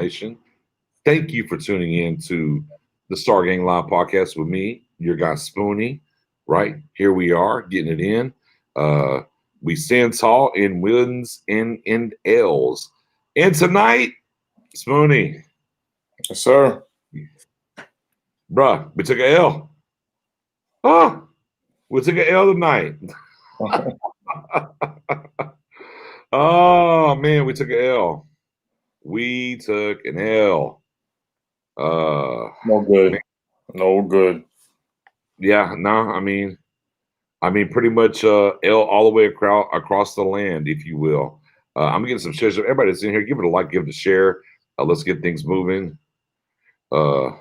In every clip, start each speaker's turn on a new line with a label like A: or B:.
A: Nation. Thank you for tuning in to the Star Gang Live podcast with me, your guy Spoonie. Right here we are getting it in. Uh, we stand tall in wins and L's. And tonight, Spoonie,
B: Yes, sir.
A: bruh, we took a L. Oh, we took a L tonight. Oh man, we took a L. We took an L.
B: No
A: Man,
B: good. No good.
A: yeah, no, I mean, pretty much L all the way across the land, if you will. I'm gonna get some shares. Everybody that's in here, give it a like, give it a share. Let's get things moving. I'm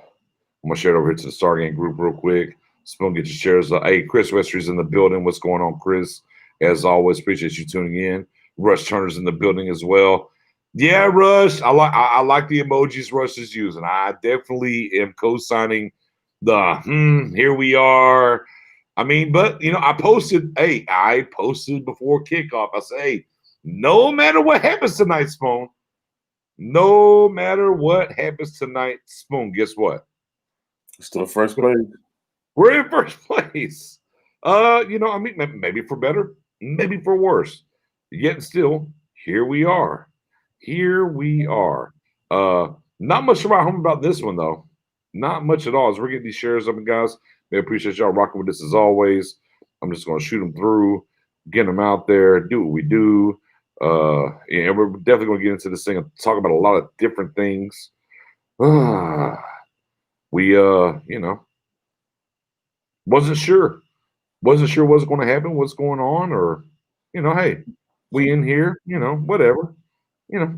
A: gonna share it over here to the Stargate group real quick. Spoon, get your shares. Hey, Chris Westry's in the building. What's going on, Chris? As always, appreciate you tuning in. Rush Turner's in the building as well. Yeah, Rush. I like the emojis Rush is using. I definitely am co-signing the here we are. I mean, but I posted before kickoff. I say, hey, no matter what happens tonight, Spoon, no matter what happens tonight, Spoon, guess what?
B: Still first place.
A: We're in first place. I mean, maybe for better, maybe for worse. Yet still, here we are. Here we are. Not much to write home about this one though. Not much at all. As we're getting these shares up, and guys, I appreciate y'all rocking with us as always. I'm just gonna shoot them through, get them out there, do what we do. And we're definitely gonna get into this thing and talk about a lot of different things. We wasn't sure. Wasn't sure what's going to happen, what's going on, or hey, we in here, whatever.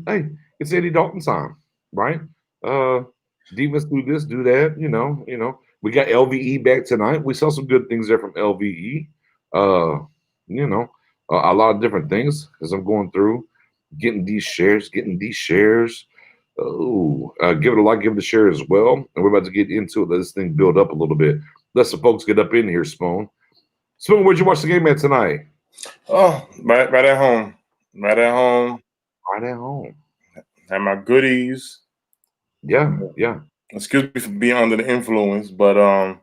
A: Hey, it's Eddie Dalton time, right? Uh Demons do this, do that, We got LVE back tonight. We saw some good things there from LVE. Uh, you know, a lot of different things as I'm going through, getting these shares. Oh, give it a like, give it a share as well. And we're about to get into it. Let this thing build up a little bit. Let some folks get up in here, Spoon. Spoon, where'd you watch the game at tonight?
B: Oh, right at home. Right at home.
A: Right at home.
B: Had my goodies.
A: Yeah.
B: Excuse me for being under the influence, but
A: Yeah,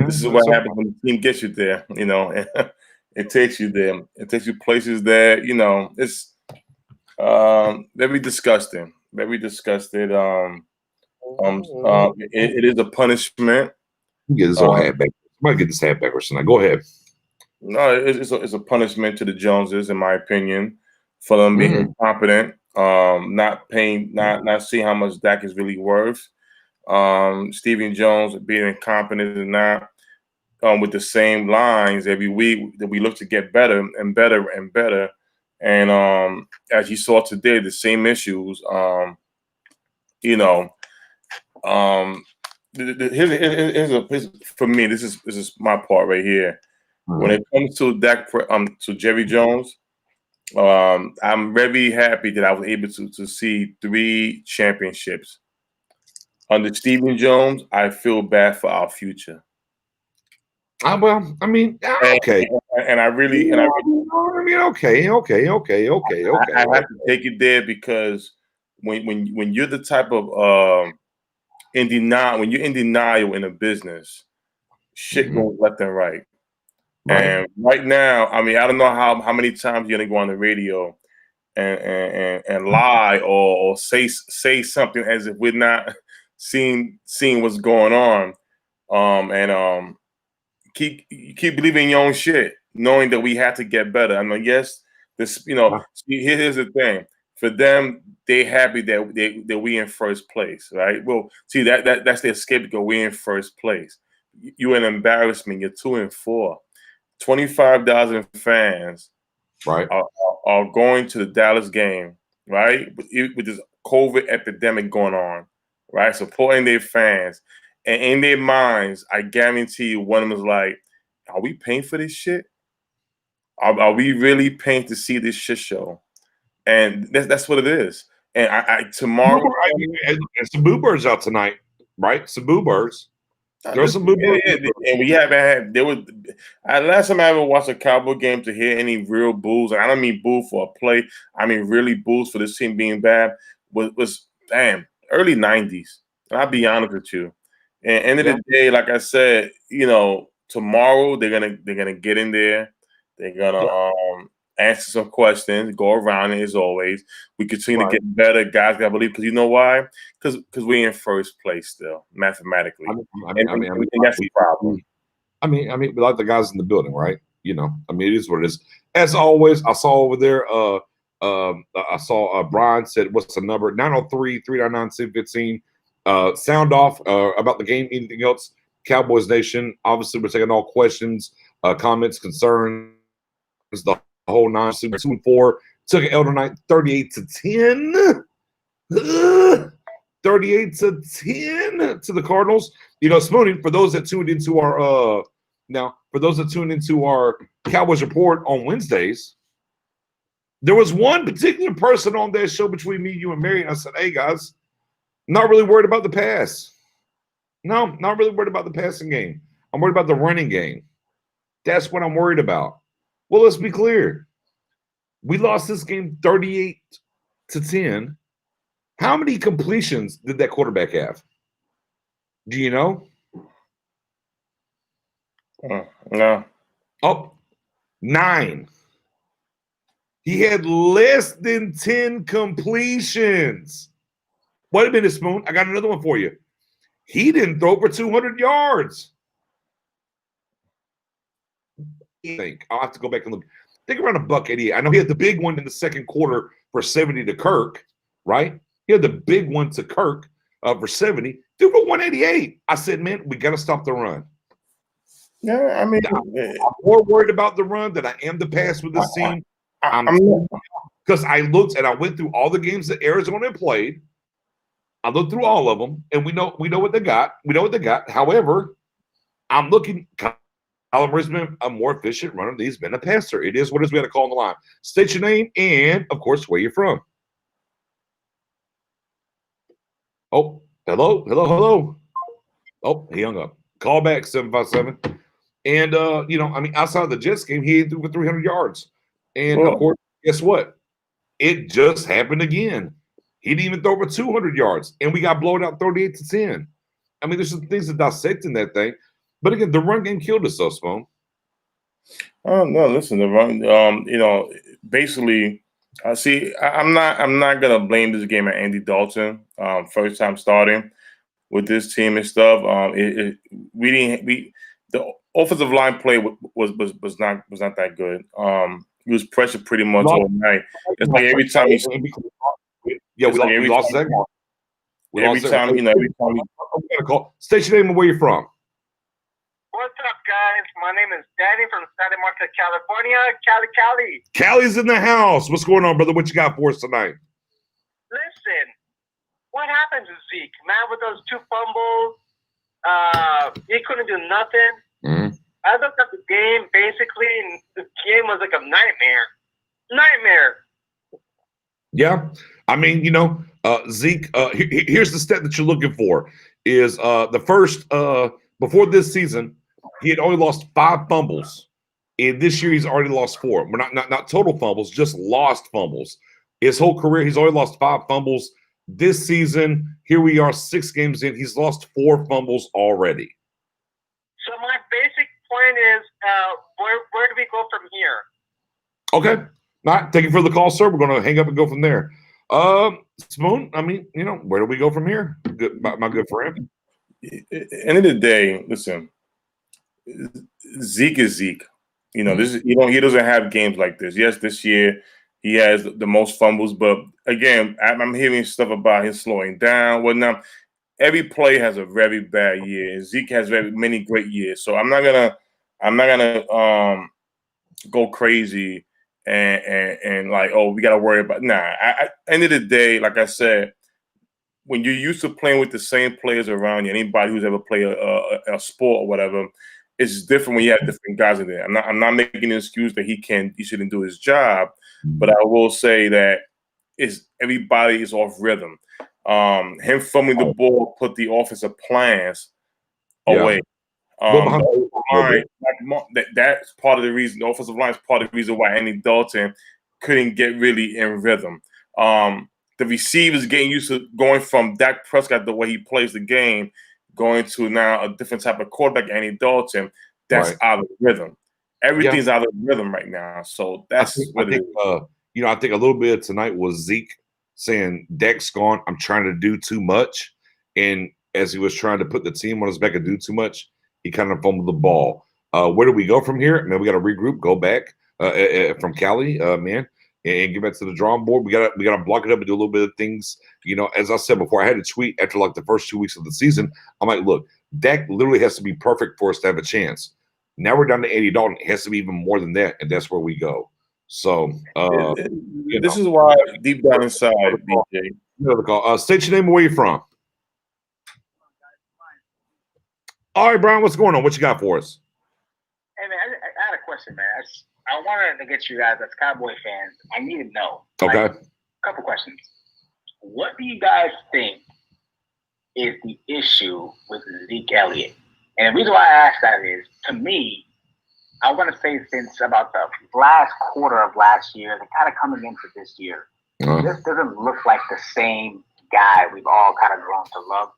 B: this is
A: that's
B: what
A: okay.
B: happens when the team gets you there. It takes you there. It takes you places that it's very disgusting. Very disgusting. It is a punishment.
A: Get this old
B: Uh,
A: hat back. Somebody get this hat back or something. Go ahead.
B: no, it's a punishment to the Joneses, in my opinion, for them being
A: Mm.
B: incompetent, not paying, not seeing how much Dak is really worth. Stephen Jones being incompetent and not with the same lines every week that we look to get better and better and better. And as you saw today, the same issues. You know, um, for me, this is my part right here. When it comes to to Jerry Jones, I'm very happy that I was able to see 3 championships. Under Stephen Jones, I feel bad for our future.
A: Well, I mean,
B: And,
A: okay.
B: and I really, and
A: I mean, okay.
B: I have to take it there because when you're the type of in denial, when you're in denial in a business, shit goes left and right.
A: Right.
B: And right now, I mean, I don't know how many times you're gonna go on the radio and lie or say something as if we're not seeing what's going on. And keep believing in your own shit, knowing that we have to get better. I mean, yes, this here's the thing. For them, they happy that we in first place, right? Well, see that's their scapegoat. We in first place. You're an embarrassment. You're 2-4. 25,000 fans
A: Right.
B: are going to the Dallas game, right? With this COVID epidemic going on, right? Supporting their fans. And in their minds, I guarantee you, one of them is like, are we paying for this shit? Are we really paying to see this shit show? And that's what it is. And I tomorrow.
A: And some Boo Birds out tonight, right? Some Boo Birds. There's some Boo Birds.
B: And we haven't had there was last time I ever watched a Cowboy game to hear any real boos, and I don't mean boo for a play, I mean really boos for this team being bad, was damn. early '90s. And I'll be honest with you. And end of
A: Yeah.
B: the day, like I said, tomorrow they're gonna get in there. They're gonna
A: Yeah.
B: answer some questions, go around it as always. We continue
A: Right.
B: to get better, guys. I believe because you know why? Because we're in first place still mathematically, and that's the problem.
A: We like the guys in the building, right? It is what it is. As always, I saw over there. I saw Brian said, "What's the number? 903-399-715." Sound off about the game. Anything else? Cowboys Nation. Obviously, we're taking all questions, comments, concerns, the whole nine. 2-4. Took an L tonight, 38-10. 38-10 to the Cardinals. Spooning, for those that tuned into our Cowboys report on Wednesdays, there was one particular person on that show between me, you, and Mary, and I said, "Hey guys, not really worried about the pass. No, not really worried about the passing game. I'm worried about the running game. That's what I'm worried about." Well, let's be clear. We lost this game 38-10. How many completions did that quarterback have? Do you know?
B: No.
A: Oh, 9. He had less than 10 completions. Wait a minute, Spoon. I got another one for you. He didn't throw for 200 yards. I think I'll have to go back and look. I think around $188. I know he had the big one in the second quarter for 70 to Kirk, right? He had the big one to Kirk for 70. Threw for 188. I said, man, we got to stop the run.
B: Yeah,
A: I'm more worried about the run than I am the pass with this team. Because I looked and I went through all the games that Arizona played. I looked through all of them, and we know what they got. We know what they got. However, I'm looking. Kyler Murray's been a more efficient runner than he's been a passer. It is what it is. We had to call on the line. State your name and, of course, where you're from. Oh, hello. Oh, he hung up. Call back 757. And outside of the Jets game, he threw for 300 yards. And of course, guess what? It just happened again. He didn't even throw for 200 yards, and we got blown out 38-10. There's some things to dissect in that thing. But again, the run game killed us, though, Spoon.
B: Oh no! Listen, the run. Basically, I'm not gonna blame this game at Andy Dalton. First time starting with this team and stuff. The offensive line play was not that good. He was pressured pretty much all night. It's like every time he,
A: we lost that game.
B: Every time we
A: call. Station name and where you're from.
C: What's up, guys? My name is Danny from Santa Monica, California. Cali.
A: Cali's in the house. What's going on, brother? What you got for us tonight?
C: Listen, what happened to Zeke? Man, with those 2 fumbles, he couldn't do nothing.
A: Mm-hmm.
C: I looked at the game, basically, and the game was like a nightmare.
A: Yeah. Zeke, here's the stat that you're looking for is the first, before this season, he had only lost 5 fumbles. And this year, he's already lost 4. We're not total fumbles, just lost fumbles. His whole career, he's only lost 5 fumbles. This season, here we are 6 games in. He's lost 4 fumbles already.
C: So my basic point is, where do we go from here?
A: Okay. All right. Thank you for the call, sir. We're going to hang up and go from there. Spoon, where do we go from here? Good, my good friend.
B: End of the day, listen, Zeke is Zeke. He doesn't have games like this. Yes, this year he has the most fumbles, but again, I'm hearing stuff about him slowing down. Whatnot. Every player has a very bad year, and Zeke has very many great years. So I'm not gonna go crazy and like, oh, we gotta worry about. Nah. End of the day, like I said, when you're used to playing with the same players around you, anybody who's ever played a sport or whatever, it's different when you have different guys in there. I'm not making an excuse that he shouldn't do his job, but I will say that everybody is off rhythm. Him fumbling the ball put the offensive plans away. That's part of the reason. The offensive line is part of the reason why Andy Dalton couldn't get really in rhythm. the receivers getting used to going from Dak Prescott, the way he plays the game, going to now a different type of quarterback, Andy Dalton. That's out of rhythm. Everything's out of rhythm right now. So that's
A: I think I think a little bit of tonight was Zeke saying, Dak's gone, I'm trying to do too much. And as he was trying to put the team on his back and do too much, he kind of fumbled the ball. Where do we go from here? Man, we got to regroup, go back from Cali, man, and get back to the drawing board. We gotta block it up and do a little bit of things. As I said before, I had a tweet after like the first 2 weeks of the season. I'm like, look, Dak literally has to be perfect for us to have a chance. Now we're down to Andy Dalton. It has to be even more than that, and that's where we go. So
B: this is why deep down inside, DJ.
A: State your name and where you're from. All right, Brian, what's going on? What you got for us?
D: Hey, man, I had a question, man. I wanted to get you guys as Cowboy fans. I need to know.
A: Okay.
D: A couple questions. What do you guys think is the issue with Zeke Elliott? And the reason why I ask that is, to me, I want to say since about the last quarter of last year, and kind of coming into this year, this doesn't look like the same guy we've all kind of grown to love.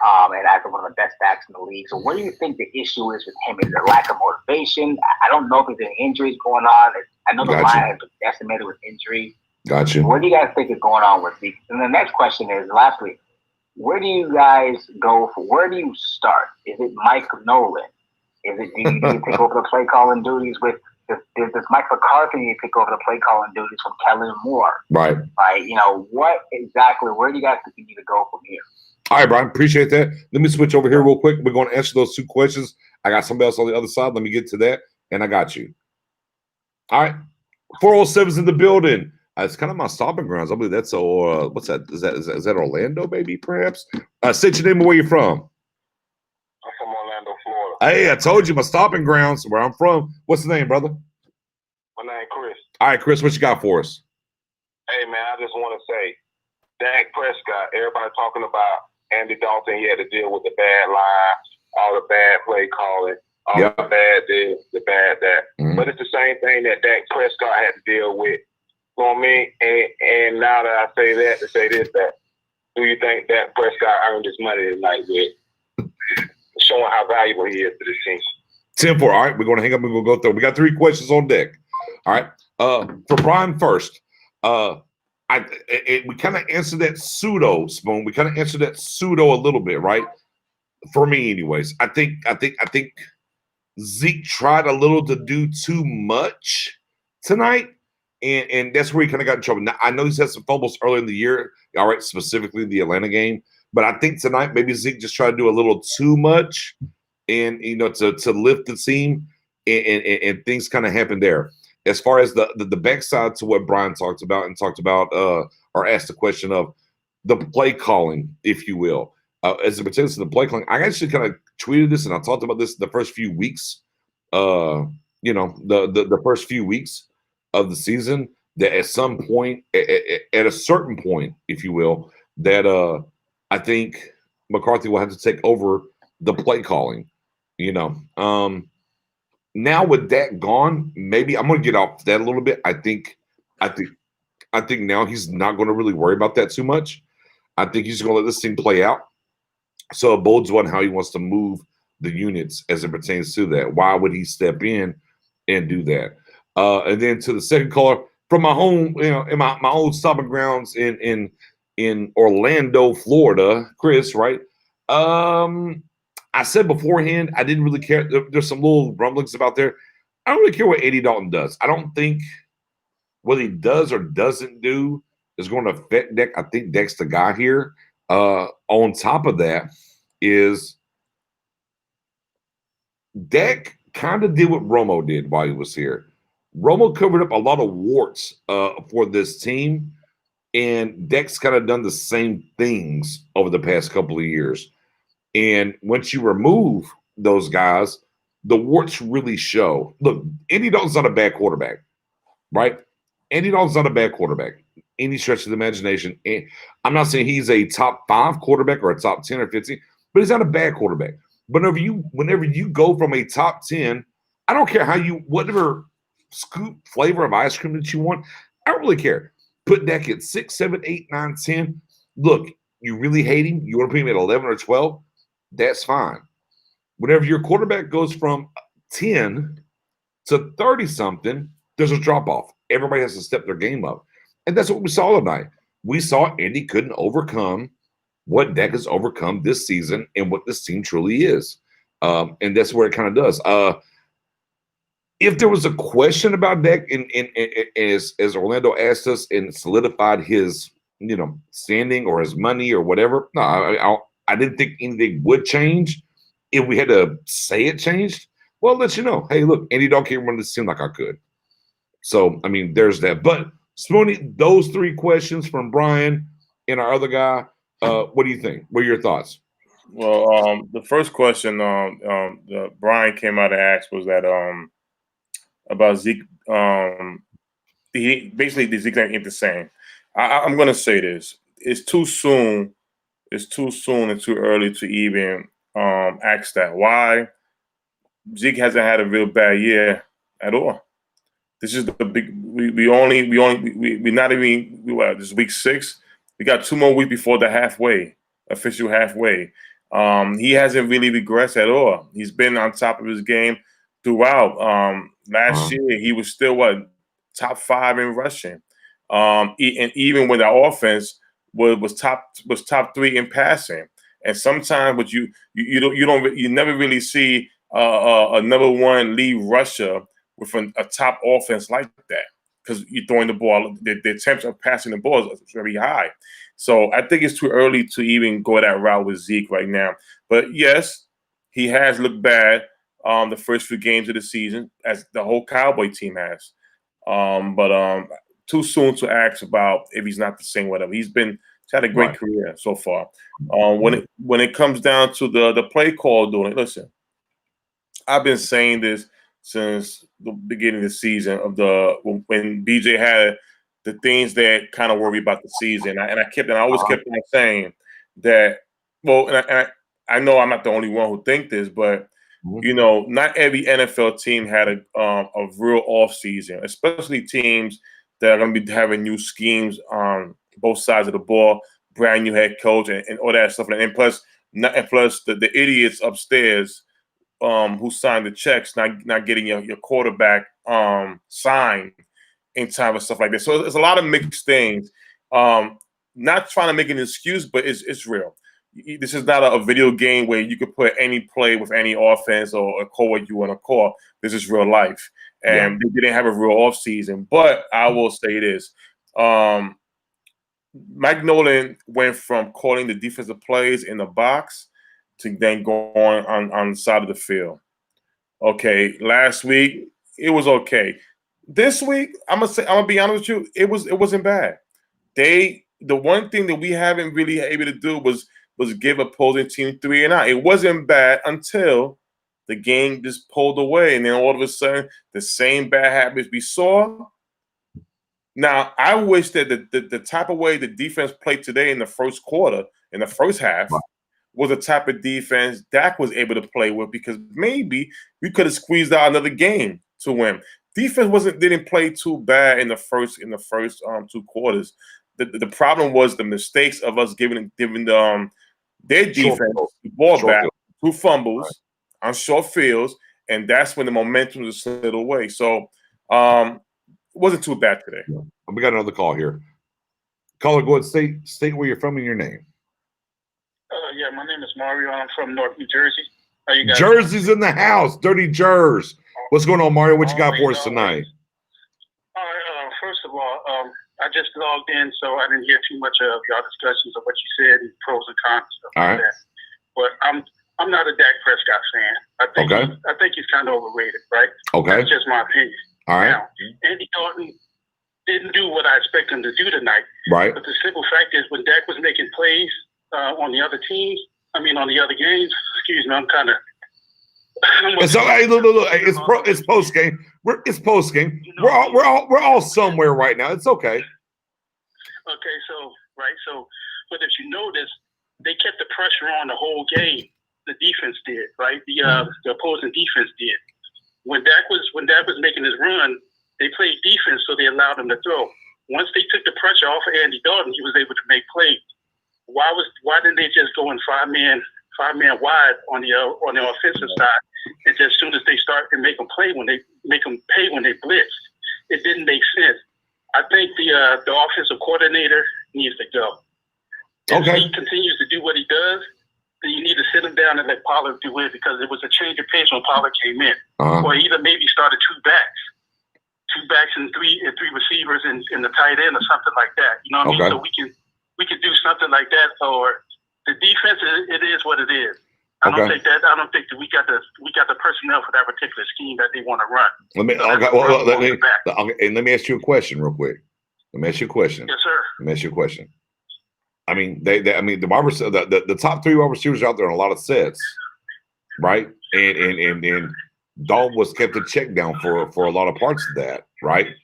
D: And as one of the best backs in the league. So what do you think the issue is with him? Is it lack of motivation? I don't know if there's any injuries going on. I know the line has been decimated with injuries.
A: Gotcha.
D: What do you guys think is going on with Zeke? And the next question is, lastly, where do you guys go for? Where do you start? Is it Mike Nolan? Is it do you take over the play calling duties with? Does Mike McCarthy need to take over the play calling duties from Kellen Moore?
A: Right.
D: What exactly? Where do you guys think you need to go from here?
A: All right, Brian, appreciate that. Let me switch over here real quick. We're going to answer those 2 questions. I got somebody else on the other side. Let me get to that, and I got you. All right. 407's in the building. It's kind of my stomping grounds. I believe that's what's that? Is that Orlando, baby, perhaps? State your name and where you're from.
E: I'm from Orlando, Florida.
A: Hey, I told you my stomping grounds, where I'm from. What's the name, brother?
E: My name Chris.
A: All right, Chris, what you got for us?
E: Hey, man, I just want to say, Dak Prescott, everybody talking about Andy Dalton, he had to deal with the bad line, all the bad play calling, all the bad this, the bad that.
A: Mm-hmm.
E: But it's the same thing that Dak Prescott had to deal with. You know what I mean? And now that I say that, to say this, that do you think Dak Prescott earned his money tonight with showing how valuable he is to this team?
A: 10-4. All right, we're going to hang up and we'll go through. We got 3 questions on deck. All right. For Brian first, we kind of answered that pseudo, Spoon. We kind of answered that pseudo a little bit, right? For me, anyways. I think Zeke tried a little to do too much tonight, and that's where he kind of got in trouble. Now, I know he's had some fumbles earlier in the year, all right, specifically the Atlanta game, but I think tonight maybe Zeke just tried to do a little too much, and to lift the team, and things kind of happened there. As far as the backside to what Brian talked about or asked the question of the play calling, if you will, as it pertains to the play calling, I actually kind of tweeted this and I talked about this the first few weeks, the first few weeks of the season, that at some point, at a certain point, if you will, that I think McCarthy will have to take over the play calling, Now with that gone, maybe I'm going to get off that a little bit. I think now he's not going to really worry about that too much. I think he's going to let this thing play out. So it bodes on how he wants to move the units as it pertains to that. Why would he step in and do that? And then to the second caller from my home, in my old stomping grounds in Orlando, Florida, Chris, right? I said beforehand, I didn't really care. There's some little rumblings about there. I don't really care what Andy Dalton does. I don't think what he does or doesn't do is going to affect Dak. I think Dak's the guy here. On top of that is Dak kind of did what Romo did while he was here. Romo covered up a lot of warts for this team, and Dak's kind of done the same things over the past couple of years. And once you remove those guys, the warts really show. Look, Andy Dalton's not a bad quarterback, right? Andy Dalton's not a bad quarterback. Any stretch of the imagination. And I'm not saying he's a top 5 quarterback or a top 10 or 15, but he's not a bad quarterback. Whenever you go from a top 10, I don't care whatever scoop flavor of ice cream that you want, I don't really care. put Dak at 6, 7, 8, 9, 10. Look, you really hate him. You want to put him at 11 or 12. That's fine. Whenever your quarterback goes from 10 to 30 something, there's a drop off. Everybody has to step their game up. And that's what we saw tonight. We saw Andy couldn't overcome what Dak has overcome this season and what this team truly is. And that's where it kind of does. If there was a question about Dak, and as Orlando asked us and solidified his, standing or his money or whatever, no, I didn't think anything would change. If we had to say it changed, well, I'll let you know. Hey, look, Andy Dalton can't run this team like I could. So, I mean, there's that. But, Spoony, those 3 questions from Brian and our other guy, what do you think? What are your thoughts?
B: Well, the first question Brian came out and asked was that about Zeke. Basically, Zeke ain't the same. I'm going to say this. It's too soon. It's too soon and too early to even ask that. Why? Zeke hasn't had a real bad year at all. This is the big. We're not even. This is week 6. We got 2 more weeks before the official halfway. He hasn't really regressed at all. He's been on top of his game throughout. Last year he was still top 5 in rushing. And even when the offense was top 3 in passing. And sometimes, but you never really see a number 1 lead rusher with a top offense like that, because you're throwing the ball. The attempts of passing the ball is very high. So I think it's too early to even go that route with Zeke right now. But yes, he has looked bad the first few games of the season, as the whole Cowboy team has. But too soon to ask about if he's not the same, whatever. He's had a great career so far. When it comes down to the play call doing it, listen, I've been saying this since the beginning of the season, when BJ had the things that kind of worry about the season. I always kept on saying that, well, and I know I'm not the only one who think this, but not every NFL team had a real off season, especially teams that are going to be having new schemes on both sides of the ball, brand new head coach, and all that stuff. And plus the idiots upstairs who signed the checks not getting your quarterback signed in time and stuff like that. So there's a lot of mixed things. Not trying to make an excuse, but it's real. This is not a video game where you could put any play with any offense or call what you want to call. This is real life. And they didn't have a real off season. But I will say this. Mike Nolan went from calling the defensive plays in the box to then going on the side of the field. Okay, last week it was okay. This week, I'm gonna be honest with you, it wasn't bad. The one thing that we haven't really able to do was give opposing team 3 and out. It wasn't bad until the game just pulled away, and then all of a sudden the same bad habits we saw. Now, I wish that the type of way the defense played today in the first quarter, in the first half, was the type of defense Dak was able to play with, because maybe we could have squeezed out another game to win. Defense didn't play too bad in the first 2 quarters. The problem was the mistakes of us giving their defense the ball back, 2 fumbles on short fields, and that's when the momentum just slid away. So it wasn't too bad today.
A: We got another call here. Caller, go ahead, state where you're from and your name.
F: Yeah, my name is Mario. I'm from North New Jersey. How you guys?
A: Jersey's in the house. Dirty Jers. What's going on, Mario? What you got for us tonight?
F: All right. First of all, I just logged in, so I didn't hear too much of y'all discussions of what you said and pros and cons and stuff like that. But I'm not a Dak Prescott fan. I think he's kind of overrated, right?
A: Okay.
F: That's just my opinion.
A: All right.
F: Now, Andy Dalton didn't do what I expect him to do tonight.
A: Right.
F: But the simple fact is, when Dak was making plays on the other teams, on the other games, excuse me, I'm kind of.
A: So hey, look, it's post game. It's post game. We're all somewhere right now. It's okay.
F: Okay, so, but if you notice, they kept the pressure on the whole game. The defense did, right? The opposing defense did. When Dak was making his run, they played defense, so they allowed him to throw. once they took the pressure off of Andy Dalton, he was able to make plays. Why didn't they just go in five man wide on the offensive side, and just as soon as they start to make them pay when they blitz? It didn't make sense. I think the offensive coordinator needs to go. If he continues to do what he does, then you need to sit him down and let Pollard do it, because it was a change of pace when Pollard came in. Or either maybe started two backs and three receivers in the tight end or something like that. You know what I mean? So we can do something like that. Or the defense, it is what it is. I don't think that we got the personnel for that particular scheme that they want to run.
A: Let me ask you a question real quick.
F: Yes, sir.
A: Let me ask you a question. I mean, the top three wide receivers out there on a lot of sets, right? And Dalton was kept in check down for a lot of parts of that, right?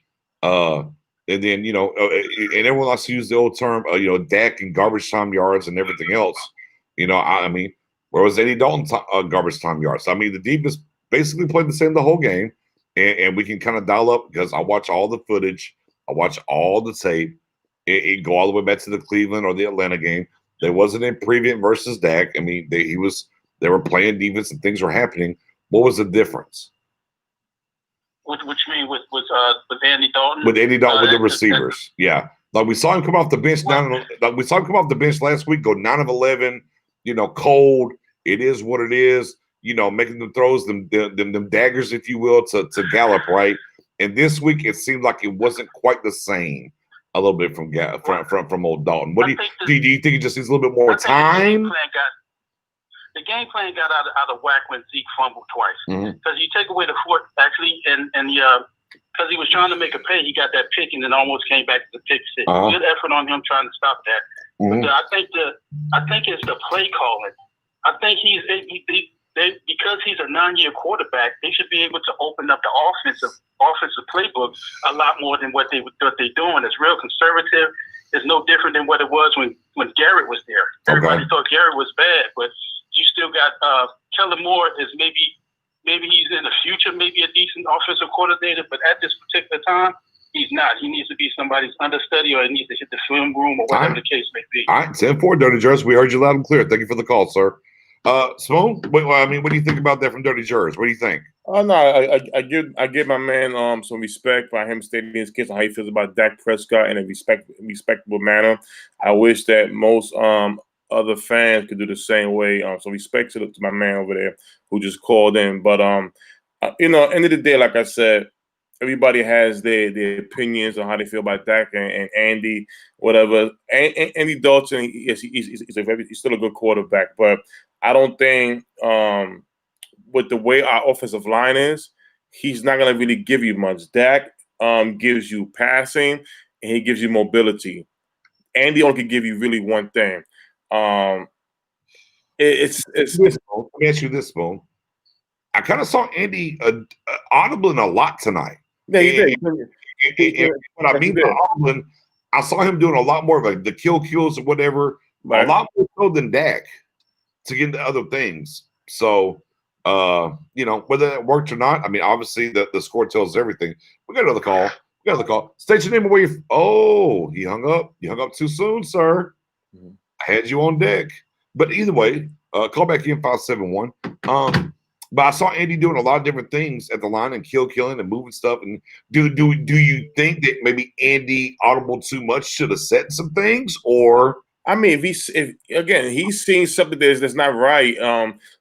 A: And then and everyone likes to use the old term, Dak and garbage time yards and everything else. I mean, where was Andy Dalton garbage time yards? I mean, the defense basically played the same the whole game, and we can kind of dial up because I watch all the footage, I watch all the tape. It go all the way back to the Cleveland or the Atlanta game. There wasn't in Prevent versus Dak. I mean, they were playing defense and things were happening. What was the difference?
F: What you mean with Andy Dalton?
A: With Andy Dalton with the receivers, yeah. Like we saw him come off the bench we saw him come off the bench last week, go 9 of 11. Cold. It is what it is. Making them throws, them daggers, if you will, to Gallup, right? And this week it seemed like it wasn't quite the same. A little bit from old Dalton. What do you think? It just needs a little bit more time.
F: The game plan got out of whack when Zeke fumbled twice. Because you take away the fourth, actually, and because he was trying to make a play, he got that pick and then almost came back to the pick six. Good effort on him trying to stop that. But I think it's the play calling. I think because he's a 9-year quarterback, they should be able to open up the offensive playbook a lot more than what they're doing. It's real conservative. It's no different than what it was when Garrett was there. Everybody thought Garrett was bad, but you still got Kellen Moore is maybe he's in the future, maybe a decent offensive coordinator, but at this particular time, he's not. He needs to be somebody's understudy, or he needs to hit the film room, or whatever the case may be.
A: All right, 10-4, Dirty Jers. We heard you loud and clear. Thank you for the call, sir. Spoon, what do you think about that from Dirty Jers? What do you think?
B: Oh no, I give my man some respect by him stating his case on how he feels about Dak Prescott in a respectable manner. I wish that most other fans could do the same way. So respect to my man over there who just called in. But end of the day, like I said, everybody has their opinions on how they feel about Dak and Andy, whatever. Andy Dalton, he's still a good quarterback, but I don't think with the way our offensive line is, he's not going to really give you much. Dak gives you passing, and he gives you mobility. Andy only can give you really one thing. Let
A: me ask you this, Spoon. I kind of saw Andy audibling a lot tonight.
B: Yeah, he did.
A: What I mean by audibling, I saw him doing a lot more of the kills or whatever, a lot more so than Dak to get into other things. So, whether that worked or not, I mean, obviously the score tells everything. We got another call. State your name and where you. Oh, he hung up. You hung up too soon, sir. I had you on deck. But either way, call back in 571. But I saw Andy doing a lot of different things at the line and killing and moving stuff. And do you think that maybe Andy audible too much should have said some things? Or
B: I mean, if he's seeing something that's not right,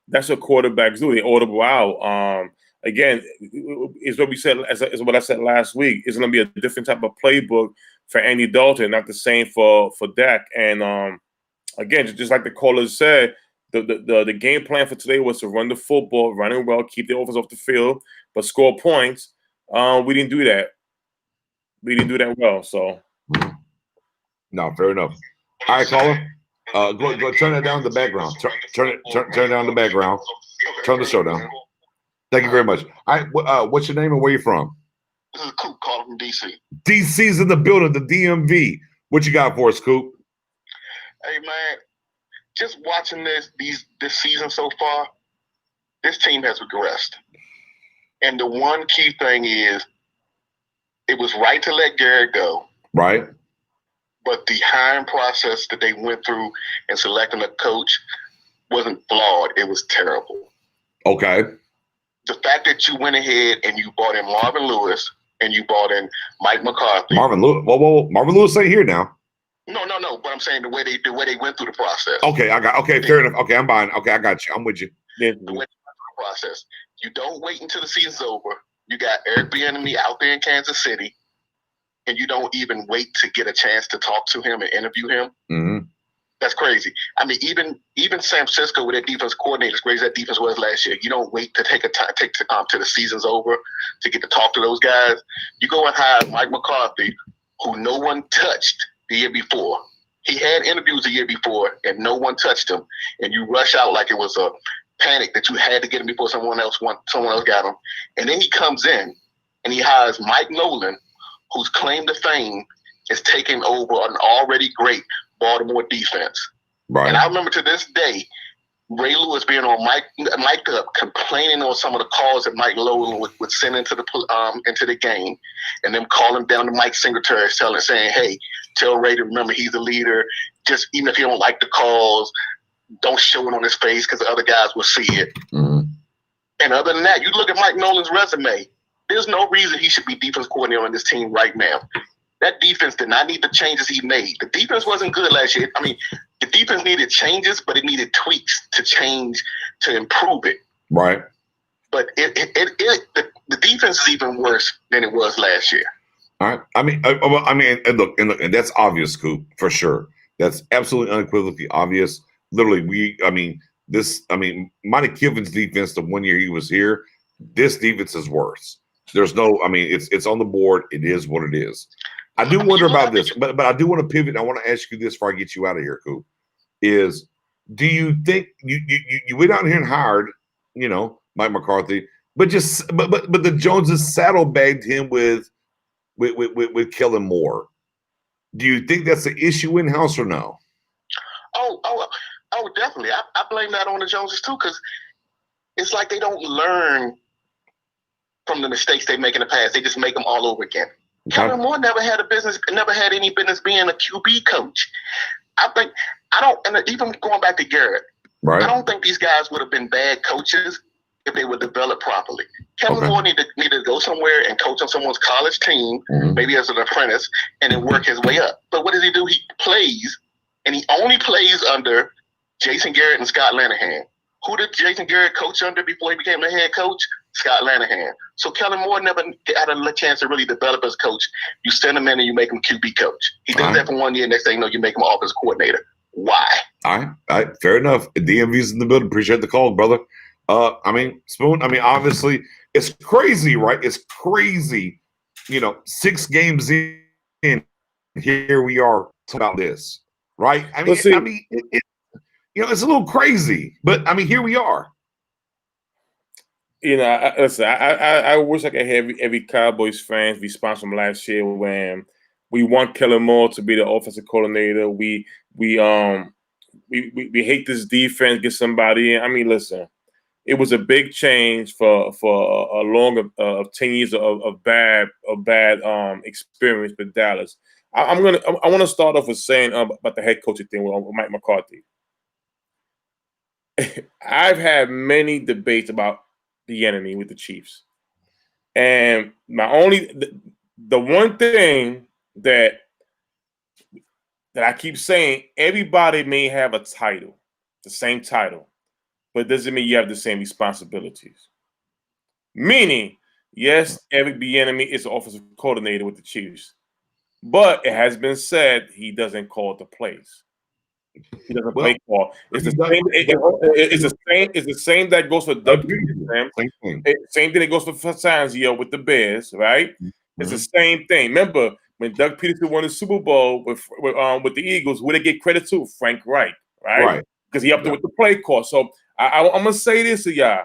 B: that's what quarterbacks do. They audible out. Again, is what we said. Is what I said last week. It's going to be a different type of playbook for Andy Dalton, not the same for Dak. And again, just like the callers said, the game plan for today was to run the football, running well, keep the offense off the field, but score points. We didn't do that. We didn't do that well. So,
A: no, fair enough. All right, caller. Go turn it down in the background. Turn it down in the background. Turn the show down. Thank you very much. All right, what's your name and where you from?
G: This is Coop calling from DC.
A: DC's in the building, the DMV. What you got for us, Coop?
G: Hey man, just watching this season so far, this team has regressed. And the one key thing is, it was right to let Garrett go.
A: Right.
G: But the hiring process that they went through and selecting a coach wasn't flawed. It was terrible.
A: Okay.
G: The fact that you went ahead and you brought in Marvin Lewis and you brought in Mike McCarthy.
A: Marvin Lewis. Whoa. Marvin Lewis ain't here now.
G: No. But I'm saying the way they went through the process.
A: Okay, fair enough. Okay, I'm buying. Okay, I got you. I'm with you.
G: The way they went through the process. You don't wait until the season's over. You got Eric Bieniemy out there in Kansas City, and you don't even wait to get a chance to talk to him and interview him.
A: Mm-hmm.
G: That's crazy. I mean, even San Francisco with their defense coordinator, as great as that defense was last year, you don't wait to take to the season's over to get to talk to those guys. You go and hire Mike McCarthy, who no one touched the year before. He had interviews the year before, and no one touched him. And you rush out like it was a panic that you had to get him before someone else got him. And then he comes in and he hires Mike Nolan, whose claim to fame is taking over an already great Baltimore defense.
A: Right.
G: And I remember to this day, Ray Lewis being on mic'd up, complaining on some of the calls that Mike Nolan would send into the game, and them calling down to Mike Singletary, saying, "Hey, tell Ray to remember he's the leader. Just even if he don't like the calls, don't show it on his face because the other guys will see it."
A: Mm-hmm.
G: And other than that, you look at Mike Nolan's resume. There's no reason he should be defense coordinator on this team right now. That defense did not need the changes he made. The defense wasn't good last year. I mean, the defense needed changes, but it needed tweaks to change, to improve it.
A: Right.
G: But the defense is even worse than it was last year.
A: All right. I mean, and look, and that's obvious, Coop, for sure. That's absolutely unequivocally obvious. Literally, Monty Kiffin's defense, the 1 year he was here, this defense is worse. There's no, it's on the board. It is what it is. I do wonder about this, but I do want to pivot. And I want to ask you this before I get you out of here, Coop. Is do you think you went out here and hired, Mike McCarthy, but the Joneses saddlebagged him with Kellen Moore? Do you think that's the issue in house or no?
G: Oh, definitely. I blame that on the Joneses too, because it's like they don't learn from the mistakes they make in the past. They just make them all over again. Okay. Kellen Moore never had any business being a QB coach. And even going back to Garrett,
A: right?
G: I don't think these guys would have been bad coaches if they were developed properly. Kellen Moore needed to go somewhere and coach on someone's college team, maybe as an apprentice, and then work his way up. But what does he do? He plays, and he only plays under Jason Garrett and Scott Linehan. Who did Jason Garrett coach under before he became the head coach? Scott Linehan. So Kellen Moore never had a chance to really develop as coach. You send him in and you make him QB coach. He does that for 1 year. Next thing you know, you make him offensive coordinator. Why?
A: All right. Fair enough. DMV's in the building. Appreciate the call, brother. Spoon, obviously, it's crazy, right? It's crazy. 6 games in, here we are talking about this, right? It's a little crazy, but here we are.
B: I wish I could have every Cowboys fan's response from last year when we want Kellen Moore to be the offensive coordinator. We hate this defense. Get somebody in. Listen, it was a big change for a long of 10 years of bad experience with Dallas. I want to start off with saying about the head coaching thing with Mike McCarthy. I've had many debates about the enemy with the Chiefs, and the one thing that I keep saying, everybody may have a title, the same title, but it doesn't mean you have the same responsibilities. Meaning, yes, Eric Bieniemy is the offensive coordinator with the Chiefs, but it has been said he doesn't call the plays. He doesn't play call. It's the same. It's the same that goes for Doug Peterson. Same thing that goes for Fangio with the Bears, right? Mm-hmm. It's the same thing. Remember when Doug Peterson won the Super Bowl with the Eagles, who they get credit to? Frank Reich, right? Because he upped it with the play call. So I'm gonna say this to y'all.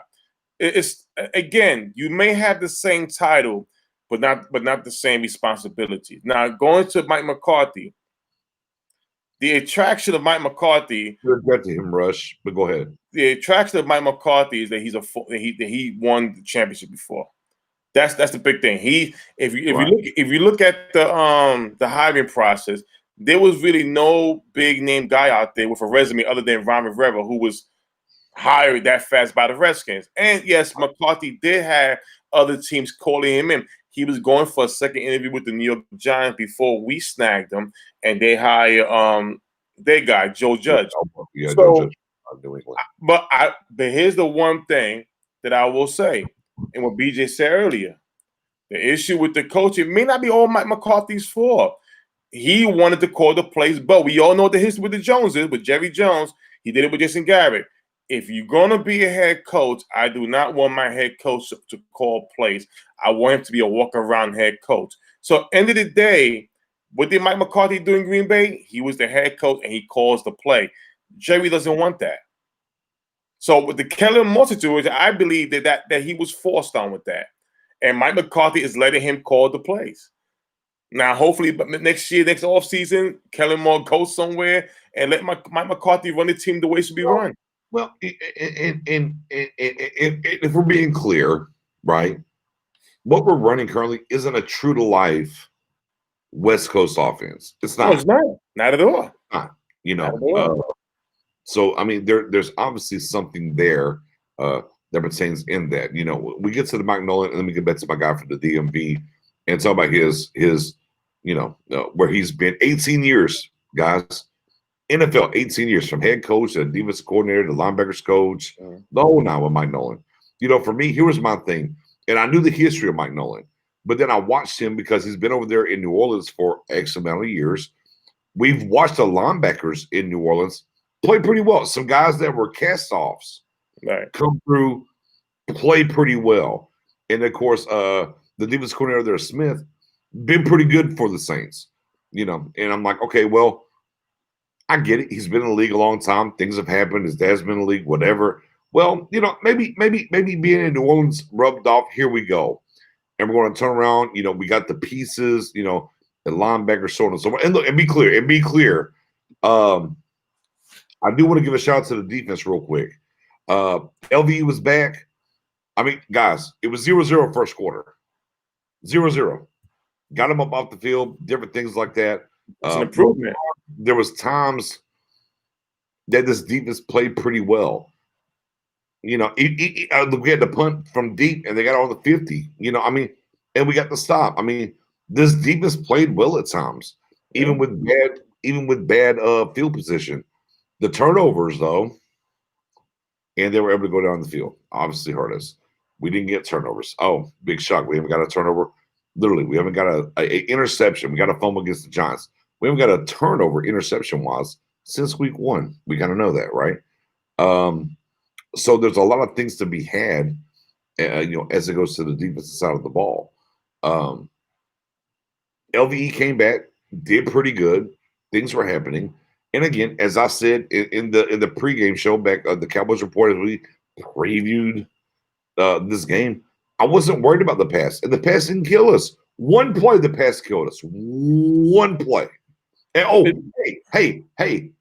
B: It's again, you may have the same title, but not the same responsibilities. Now going to Mike McCarthy. The attraction of Mike McCarthy.
A: You'll get to him, Rush, but go ahead.
B: The attraction of Mike McCarthy is that he won the championship before. That's the big thing. If you look at the hiring process, there was really no big name guy out there with a resume other than Ron Rivera, who was hired that fast by the Redskins. And yes, McCarthy did have other teams calling him in. He was going for a second interview with the New York Giants before we snagged him, and they hired their guy, Joe Judge.
A: Yeah,
B: So,
A: Joe Judge.
B: but here's the one thing that I will say, and what BJ said earlier. The issue with the coach, it may not be all Mike McCarthy's fault. He wanted to call the plays, but we all know what the history with the Joneses, with Jerry Jones. He did it with Jason Garrett. If you're going to be a head coach, I do not want my head coach to call plays. I want him to be a walk-around head coach. So end of the day, what did Mike McCarthy do in Green Bay? He was the head coach, and he calls the play. Jerry doesn't want that. So with the Kellen Moore situation, I believe that he was forced on with that. And Mike McCarthy is letting him call the plays. Now, hopefully, next year, next offseason, Kellen Moore goes somewhere and let Mike McCarthy run the team the way it should be run.
A: Well, if we're being clear, right, what we're running currently isn't a true-to-life West Coast offense. It's not.
B: No, it's not at all.
A: Not, so, I mean, there's obviously something there that pertains in that. We get to the Mike Nolan, and then we get back to my guy from the DMV and talk about his where he's been 18 years, guys. NFL, 18 years, from head coach to defensive coordinator to linebackers coach, the whole nine with Mike Nolan. For me, here was my thing, and I knew the history of Mike Nolan, but then I watched him because he's been over there in New Orleans for X amount of years. We've watched the linebackers in New Orleans play pretty well. Some guys that were cast-offs come through, play pretty well. And, of course, the defensive coordinator there, Smith, been pretty good for the Saints. And I'm like, okay, well, I get it. He's been in the league a long time. Things have happened. His dad's been in the league, whatever. Well, maybe being in New Orleans rubbed off. Here we go. And we're going to turn around. We got the pieces, the linebacker, so on and so forth. And look, and be clear. I do want to give a shout out to the defense real quick. LVE was back. I mean, guys, it was 0-0 first quarter. 0-0. Got him up off the field, different things like that.
B: It's an improvement.
A: There was times that this defense played pretty well. We had to punt from deep, and they got on the 50. And we got the stop. I mean, this defense played well at times, even with bad field position. The turnovers, though, and they were able to go down the field, obviously hurt us. We didn't get turnovers. Oh, big shock. We haven't got a turnover. Literally, we haven't got a interception. We got a fumble against the Giants. We haven't got a turnover interception-wise since week 1. We kind of know that, right? So there's a lot of things to be had, as it goes to the defensive side of the ball. LVE came back, did pretty good. Things were happening. And again, as I said in the pregame show back, the Cowboys Report, as we previewed this game, I wasn't worried about the pass. And the pass didn't kill us. One play, the pass killed us. One play. And hey,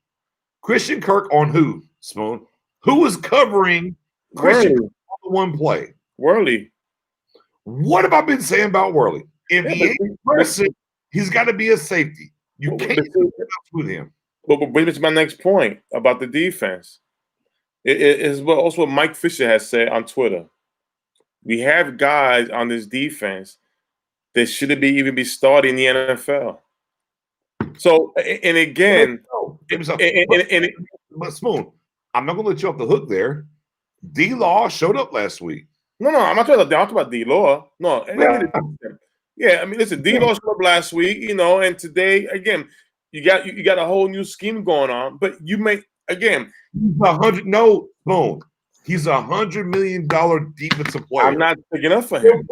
A: Christian Kirk on who, Spoon? Who was covering Christian Kirk on one play?
B: Worley.
A: What have I been saying about Worley? If he ain't pressing, he's got to be a safety. You can't do with him.
B: But bring me to my next point about the defense. It is also what Mike Fisher has said on Twitter. We have guys on this defense that shouldn't even be starting in the NFL. So, and again,
A: but Spoon, I'm not going to let you off the hook there. D-Law showed up last week.
B: No, I'm not talking about D-Law. No. Yeah, I mean, listen, D-Law showed up last week, and today, again, you got a whole new scheme going on, but you may, again.
A: Spoon. He's $100 million defensive player.
B: I'm not sticking up for him.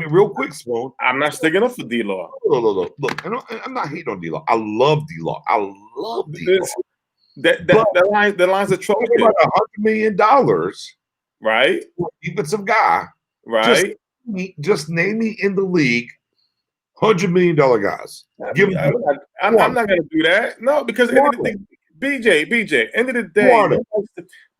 A: Real quick, Spoon.
B: I'm not sticking up for D-Law.
A: Look, I'm not hating on D-Law. I love D-Law.
B: The line's atrocious.
A: About $100 million,
B: right?
A: Defensive guy,
B: right?
A: Just name me in the league $100 million guys.
B: I'm not going to do that. No, because BJ, end of the day,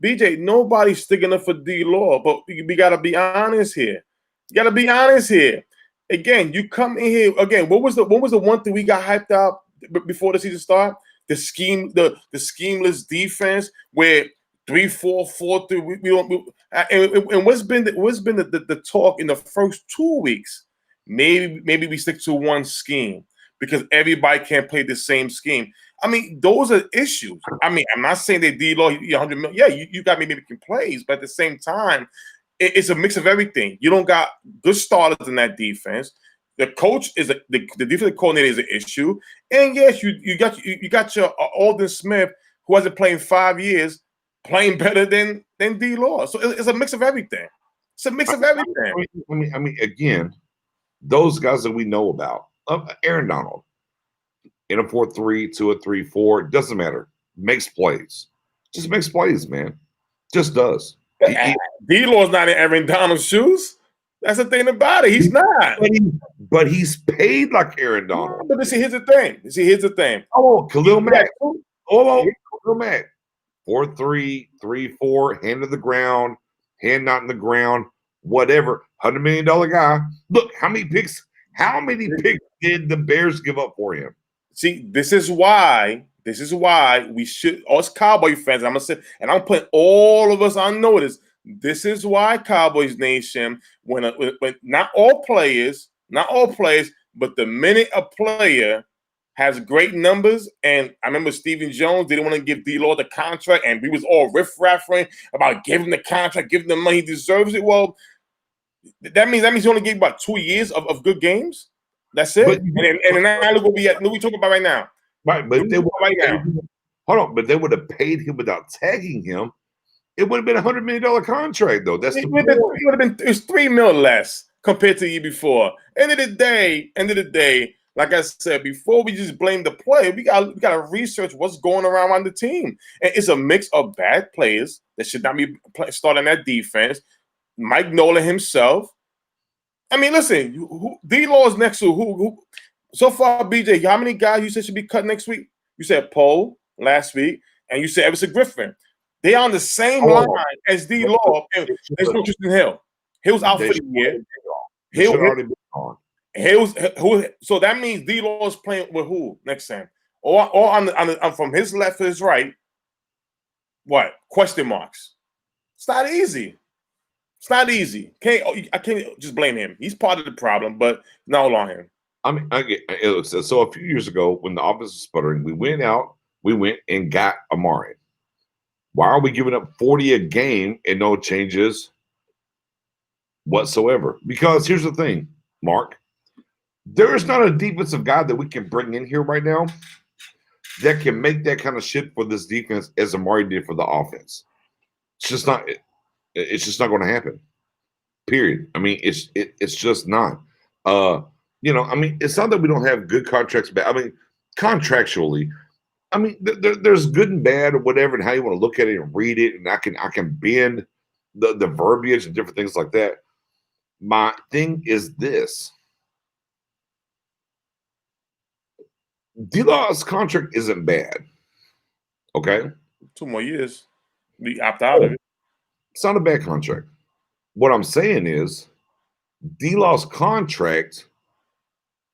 B: BJ, nobody's sticking up for D-Law, but we got to be honest here. You got to be honest here. Again, you come in here again. What was the one thing we got hyped up before the season start? The schemeless defense where 3-4-4-3. We don't. And what's been the talk in the first 2 weeks? Maybe we stick to one scheme because everybody can't play the same scheme. I mean, those are issues. I mean, I'm not saying that D-Law, 100 million. Yeah, you got me making plays, but at the same time, it's a mix of everything. You don't got good starters in that defense. The coach is the defensive coordinator is an issue, and yes, you got your Alden Smith, who hasn't played in 5 years, playing better than D-Law. So it's a mix of everything. It's a mix of everything.
A: I mean, again, those guys that we know about, Aaron Donald, in a 4-3, 2 a 3-4, doesn't matter. Makes plays, just makes plays, man. Just does.
B: D-Law's not in Aaron Donald's shoes. That's the thing about it. He's not.
A: But he's paid like Aaron Donald.
B: But here's the thing.
A: Oh, Khalil Mack. Khalil Mack. 4-3, 3-4, hand to the ground, hand not in the ground, whatever. $100 million guy. Look, how many picks did the Bears give up for him?
B: See, this is why we should, us Cowboy fans, I'm gonna say, and I'm putting all of us on notice. This is why Cowboys Nation, when not all players, but the minute a player has great numbers, and I remember Stephen Jones didn't want to give D-Law the contract, and we was all riff-raffing about giving the contract, giving the money, he deserves it. Well, that means he only gave about 2 years of good games. That's it. And now look what we talking about right now.
A: Right, but if they would have paid him without tagging him, it would have been $100 million contract, though. That's
B: it would have been it's $3 million less compared to the year before. End of the day, like I said, before we just blame the player, we gotta research what's going around the team. And it's a mix of bad players that should not be starting that defense. Mike Nolan himself. I mean, listen, D-Law is next to who? So far, BJ, how many guys you said should be cut next week? You said Poe last week, and you said Everson Griffin. They on the same line as D-Law and there's no Tristan Hill. Hill's out for the year. Hill already been on. So that means D-Law is playing with who next time? Or on from his left to his right. What? Question marks. It's not easy. It's not easy. I can't just blame him. He's part of the problem, but not on him.
A: I mean, so a few years ago when the offense was sputtering, we went and got Amari. Why are we giving up 40 a game and no changes whatsoever? Because here's the thing, Mark. There is not a defensive guy that we can bring in here right now that can make that kind of shit for this defense as Amari did for the offense. It's just not going to happen. Period. I mean, it's just not. I mean, it's not that we don't have good contracts, but I mean, contractually, I mean, there's good and bad or whatever, and how you want to look at it and read it, and I can bend the verbiage and different things like that. My thing is this: D-Law's contract isn't bad. Okay,
B: 2 more years, we opt out of it.
A: It's not a bad contract. What I'm saying is, D-Law's contract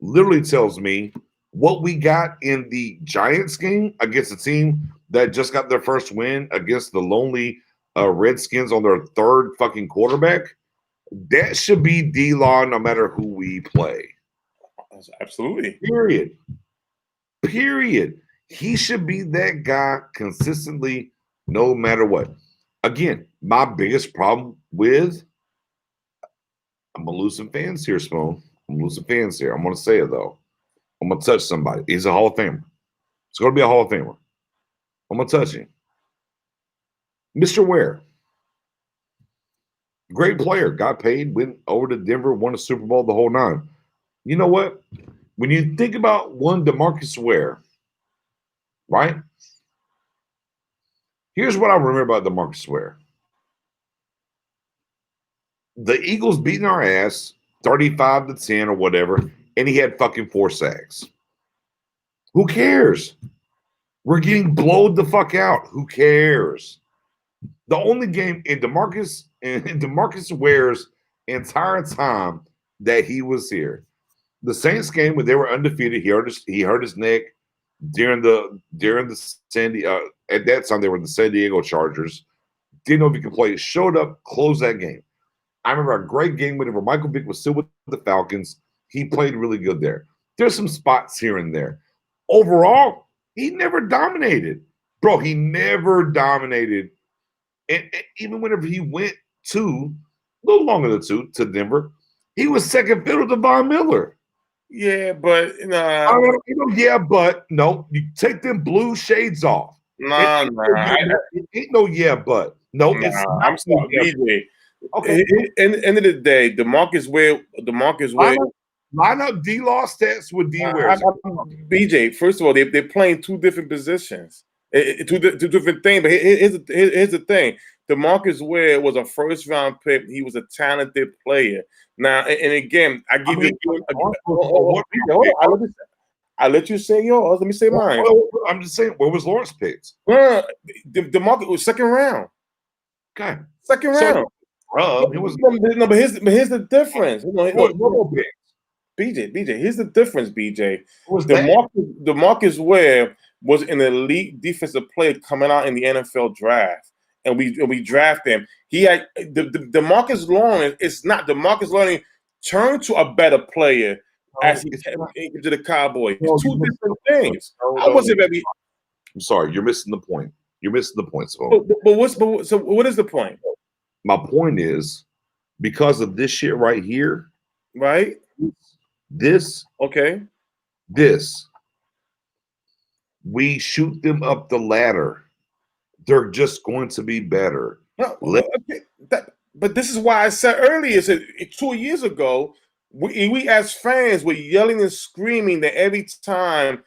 A: literally tells me what we got in the Giants game against a team that just got their first win against the lonely Redskins on their third fucking quarterback. That should be D-Law no matter who we play.
B: Absolutely.
A: Period. He should be that guy consistently no matter what. Again, my biggest problem with I'm going to lose some fans here, Spoon. I'm going to lose some fans here. I'm going to say it, though. I'm going to touch somebody. He's a Hall of Famer. It's going to be a Hall of Famer. I'm going to touch him. Mr. Ware. Great player. Got paid, went over to Denver, won a Super Bowl, the whole nine. You know what? When you think about one DeMarcus Ware, right? Here's what I remember about DeMarcus Ware. The Eagles beating our ass 35-10 or whatever, and he had fucking 4 sacks. Who cares? We're getting blowed the fuck out. Who cares? The only game in DeMarcus Ware's entire time that he was here. The Saints game when they were undefeated, he hurt his neck during the Sandy. At that time, they were the San Diego Chargers. Didn't know if he could play. Showed up, closed that game. I remember a great game whenever Michael Vick was still with the Falcons. He played really good there. There's some spots here and there. Overall, he never dominated. Bro, he never dominated. And even whenever he went a little longer than to Denver, he was second fiddle to Von Miller.
B: Yeah, but
A: yeah, but no, you take them blue shades off. It ain't no yeah, but no, it's not.
B: I'm sorry, BJ. Okay. End of the day, DeMarcus Ware.
A: Line up D-Law stats with D Ware.
B: BJ, first of all, they're playing two different positions, two different things. But here's the thing: DeMarcus Ware was a first-round pick. He was a talented player. Now, and again, I'll let you say yours. Let me say mine.
A: I'm just saying, where was Lawrence picked?
B: DeMarcus was second round.
A: Okay,
B: second round. But here's the difference. BJ, here's the difference, BJ. DeMarcus Ware was an elite defensive player coming out in the NFL draft, and we drafted him. He had DeMarcus Lawrence. It's not DeMarcus Lawrence turned to a better player as he came to the Cowboys. It's two different things. I wasn't very.
A: I'm sorry, you're missing the point. You're missing the point. So
B: what is the point?
A: My point is because of this shit right here,
B: right?
A: This
B: okay.
A: This we shoot them up the ladder. They're just going to be better.
B: But this is why I said earlier, 2 years ago, we as fans were yelling and screaming that every time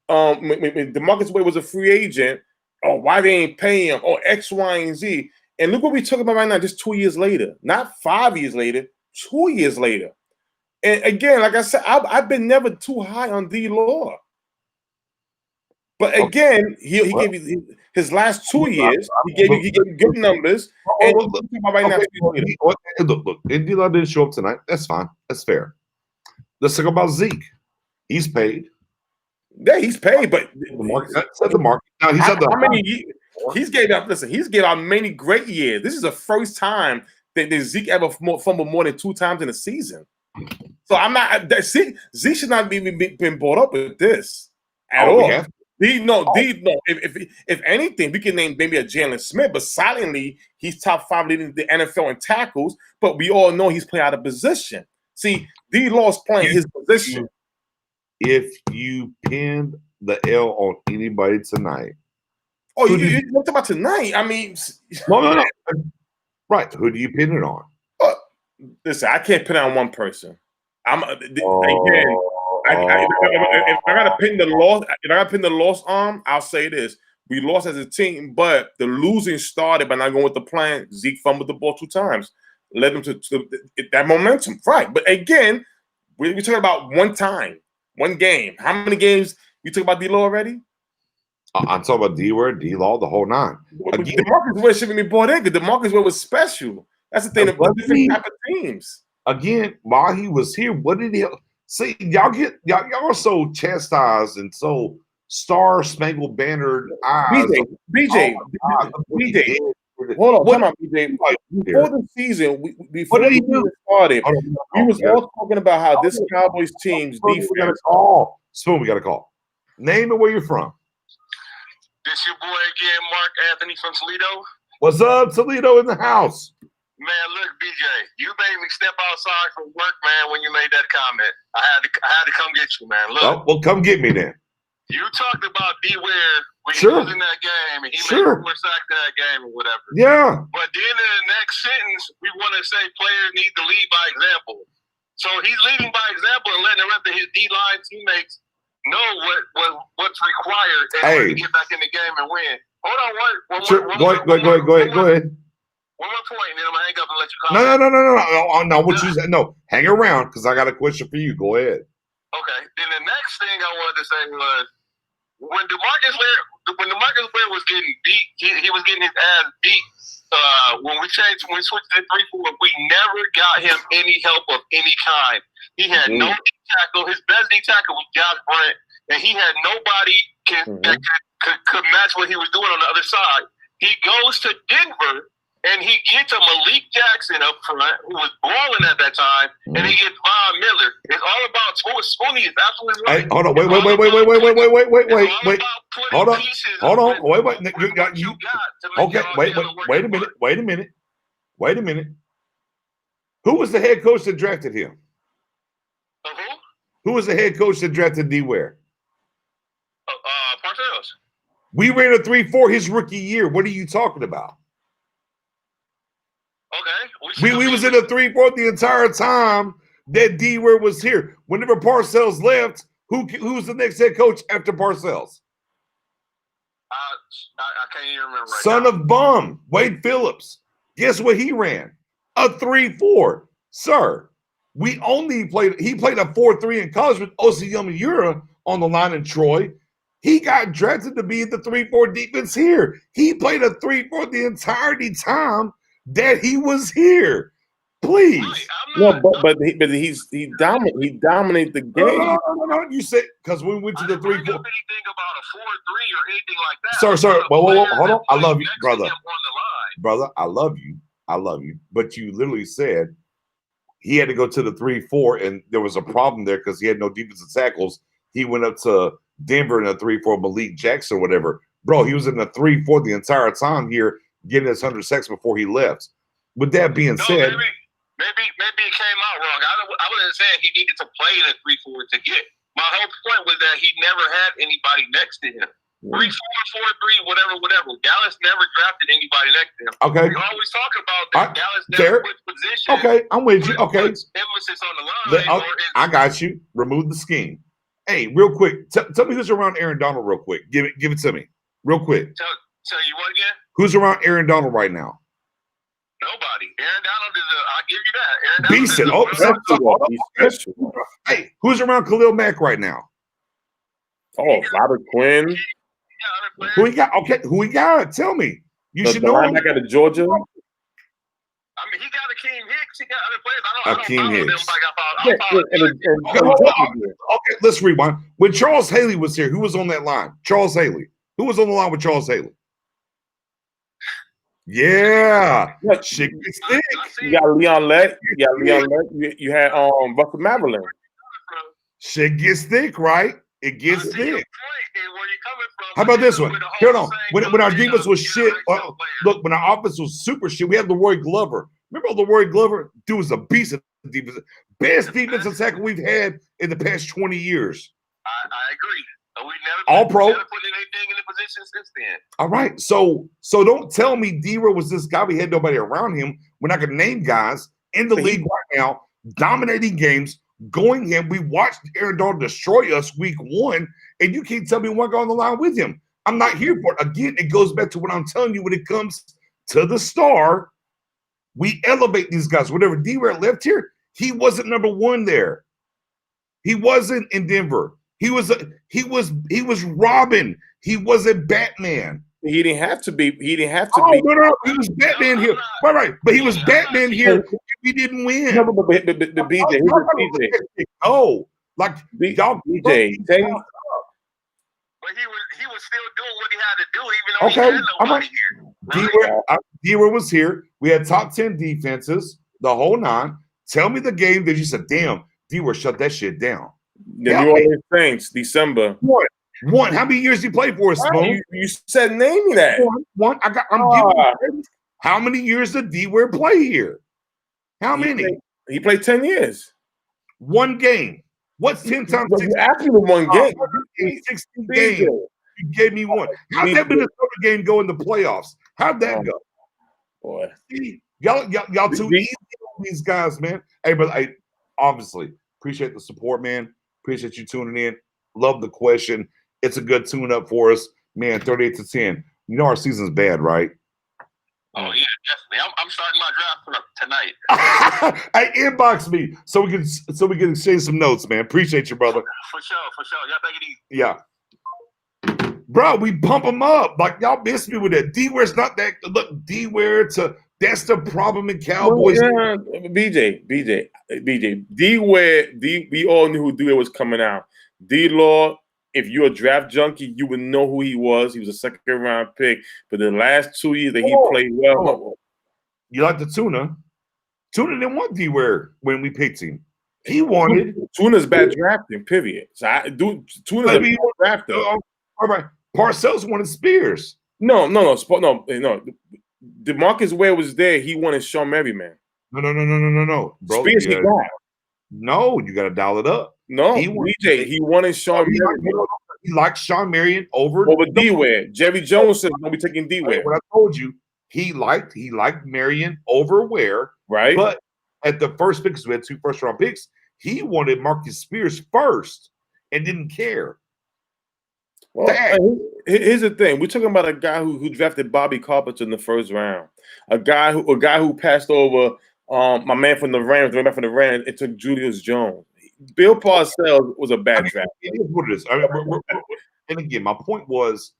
B: when DeMarcus Ware was a free agent, why they ain't paying him, or X, Y, and Z. And look what we're talking about right now, just 2 years later, not 5 years later, 2 years later. And again, like I said, I've been never too high on D-Law. But again, he gave you his last 2 years. He gave you good numbers.
A: Look, and D-Law didn't show up tonight. That's fine. That's fair. Let's talk about Zeke. He's paid.
B: Yeah, he's paid, but
A: the market. Now
B: how many years? He's gave out. Listen, he's gave out many great years. This is the first time that Zeke ever fumbled more than 2 times in a season. So I'm not. Zeke should not be been brought up with this at all. If anything, we can name maybe a Jalen Smith, but silently he's top 5 leading the NFL in tackles. But we all know he's playing out of position. See, D-Law's playing his position.
A: If you pinned the L on anybody tonight.
B: Oh, you're talking about tonight? I mean,
A: no. Right. Who do you pin it on?
B: Listen, I can't pin it on one person. If I gotta pin the loss on, I'll say this: we lost as a team, but the losing started by not going with the plan. Zeke fumbled the ball 2 times, led them to that momentum. Right, but again, we're talking about one game. How many games you talk about D-Law already?
A: I'm talking about D-Law, the whole 9.
B: DeMarcus Ware shouldn't be brought in because DeMarcus Ware was special. That's the thing about different type of teams.
A: Again, while he was here, what did he see? Y'all are so chastised and so star-spangled bannered eyes.
B: BJ. Hold on, time out, BJ. Before the season, before the season started, we was all talking about how this Cowboys team's defense.
A: We got a call. Name and where you're from.
E: This your boy again, Mark Anthony from Toledo.
A: What's up, Toledo in the house?
E: Man, look, BJ, you made me step outside from work, man, when you made that comment. I had to come get you, man. Look.
A: Well, come get me then.
E: You talked about D-Ware when he was in that game, and he made 4 sacks in that game or whatever.
A: Yeah.
E: But then in the next sentence, we want to say players need to lead by example. So he's leading by example and letting the rest of his D-line teammates know what's required in order to get back in the game and win. Hold on,
A: Go ahead.
E: One more point, and then I'm gonna hang up and let you comment.
A: No. What you said? No, hang around because I got a question for you. Go ahead.
E: Okay. Then the next thing I wanted to say was when DeMarcus Ware was getting beat, he was getting his ass beat when we
G: when we switched to 3-4, we never got him any help of any kind. He had no D tackle. His best D tackle was Josh Brent, and he had nobody that could match what he was doing on the other side. He goes to Denver, and he gets a Malik Jackson up front, who was balling at that time, and he gets Von Miller. It's all about Spooney is absolutely right.
A: Hey, hold on, wait. Hold on, wait a minute. Who was the head coach that drafted him? Who was the head coach that drafted D-Ware?
G: Parcells.
A: We ran a 3-4 his rookie year. What are you talking about?
G: Okay.
A: We was in a 3-4 the entire time that D-Ware was here. Whenever Parcells left, who's the next head coach after Parcells?
G: I can't even remember right
A: Son
G: now.
A: of bum, Wade Phillips. Guess what he ran? A 3-4. Sir, he played a 4-3 in college with Osi Yamaura on the line in Troy. He got drafted to be the 3-4 defense here. He played a 3-4 the entirety time that he was here. Please.
B: Right, but he dominated the game.
A: No. You said because we went to the 3-4.
G: Anything about a 4-3 or anything like that.
A: Sir. Whoa, hold on. I love you, brother. Brother, I love you. But you literally said he had to go to the 3-4, and there was a problem there because he had no defensive tackles. He went up to Denver in a 3-4, Malik Jackson or whatever. Bro, he was in the 3-4 the entire time here, getting his 100 sacks before he left. With that being said,
G: maybe it came out wrong. I wasn't saying he needed to play in a 3-4 to get. My whole point was that he never had anybody next to him. 3-4, 4-3, whatever. Dallas never drafted anybody next to him.
A: Okay.
G: We always talk about that. Dallas never puts position.
A: Okay, I'm with you. Okay.
G: Emphasis on the line.
A: I got you. Remove the scheme. Hey, real quick. Tell me who's around Aaron Donald real quick. Give it to me. Real quick.
G: Tell you what again?
A: Who's around Aaron Donald right now?
G: Nobody. Aaron Donald is I'll give you that.
A: Decent. Special. Hey, who's around Khalil Mack right now?
B: Oh, Robert Quinn.
A: Who he got? Okay, who he got? Tell me. You should know him.
B: I got to Georgia.
G: I mean, he got Akeem Hicks. He got other players. I don't follow them like
A: Okay, let's rewind. When Charles Haley was here, who was on that line? Charles Haley. Who was on the line with Charles Haley? Yeah. Shit gets thick.
B: You got Leon Lett. You had Buster Maverlin.
A: Shit gets thick, right? It gets thick. How about this one? Hold on. When our defense was shit, look, when our offense was super shit, we had Leroy Glover. Remember Leroy Glover? Dude was a beast of defense. Best defensive tackle we've had in the past 20 years.
G: I agree. We never
A: All-pro.
G: Never put anything in the position since then.
A: All right. So don't tell me D-Row was this guy. We had nobody around him. We're not going to name guys in the league right now, dominating games, going in. We watched Aaron Donald destroy us week 1, and you can't tell me one guy on the line with him. I'm not here for it. Again, it goes back to what I'm telling you when it comes to the star. We elevate these guys. Whenever D-Ray left here, he wasn't number 1 there. He wasn't in Denver. He was Robin. He wasn't Batman.
B: He didn't have to be. He didn't have to
A: be.
B: No.
A: He was Batman here. Right. But he was Batman here. We didn't win.
B: No, but the BJ.
A: Oh, like y'all.
B: BJ.
G: But he was still doing what he had to do, even though he had nobody here.
A: D-Ray was here. We had top 10 defenses, the whole 9. Tell me the game that you said, damn, D-Ray shut that shit down.
B: The New Orleans Saints, December.
A: One. How many years did he play for us, Spoon?
B: You said name me that.
A: One. I'm giving. How many years did D-Ware play here? How many?
B: He played 10 years.
A: One game. What's 10 times 6?
B: Actually, one game.
A: 16 games. You gave me one. How'd that Minnesota game go in the playoffs? How'd that go?
B: Boy,
A: see, y'all too easy on these guys, man. Hey, but I obviously appreciate the support, man. Appreciate you tuning in. Love the question. It's a good tune-up for us. Man, 38-10. You know our season's bad, right?
G: Oh, yeah, definitely. I'm starting my draft tonight.
A: Hey, inbox me so we can exchange some notes, man. Appreciate you, brother.
G: For sure. Y'all take it easy.
A: Yeah. Bro, we pump them up. Like, y'all missed me with that. D-Ware's not that. Look, D-Ware to That's the problem in Cowboys.
B: Well, yeah, BJ. We all knew who D-Ware was coming out. D-Law, if you're a draft junkie, you would know who he was. He was a second-round pick. But the last 2 years that he played well.
A: You like the Tuna? Tuna didn't want D-Ware when we picked him. He wanted
B: Tuna's bad drafting, period. So Tuna's a bad drafter.
A: All right. Parcells wanted Spears.
B: No. DeMarcus Ware was there. He wanted Sean Merriman.
A: No. Bro,
B: Spears he got.
A: No, you got to dial it up.
B: No, he wanted Sean Merriman.
A: He liked Sean Marion over
B: D-Ware. Jerry Jones said, "No, we taking D-Ware."
A: What I told you, he liked Marion over Ware,
B: right?
A: But at the first pick, because we had 2 first-round picks, he wanted Marcus Spears first and didn't care.
B: Well, here's the thing: we're talking about a guy who drafted Bobby Carpenter in the first round, a guy who passed over my man from the Rams, and took Julius Jones. Bill Parcells was a bad draft.
A: It is what it is. I mean, and again, my point was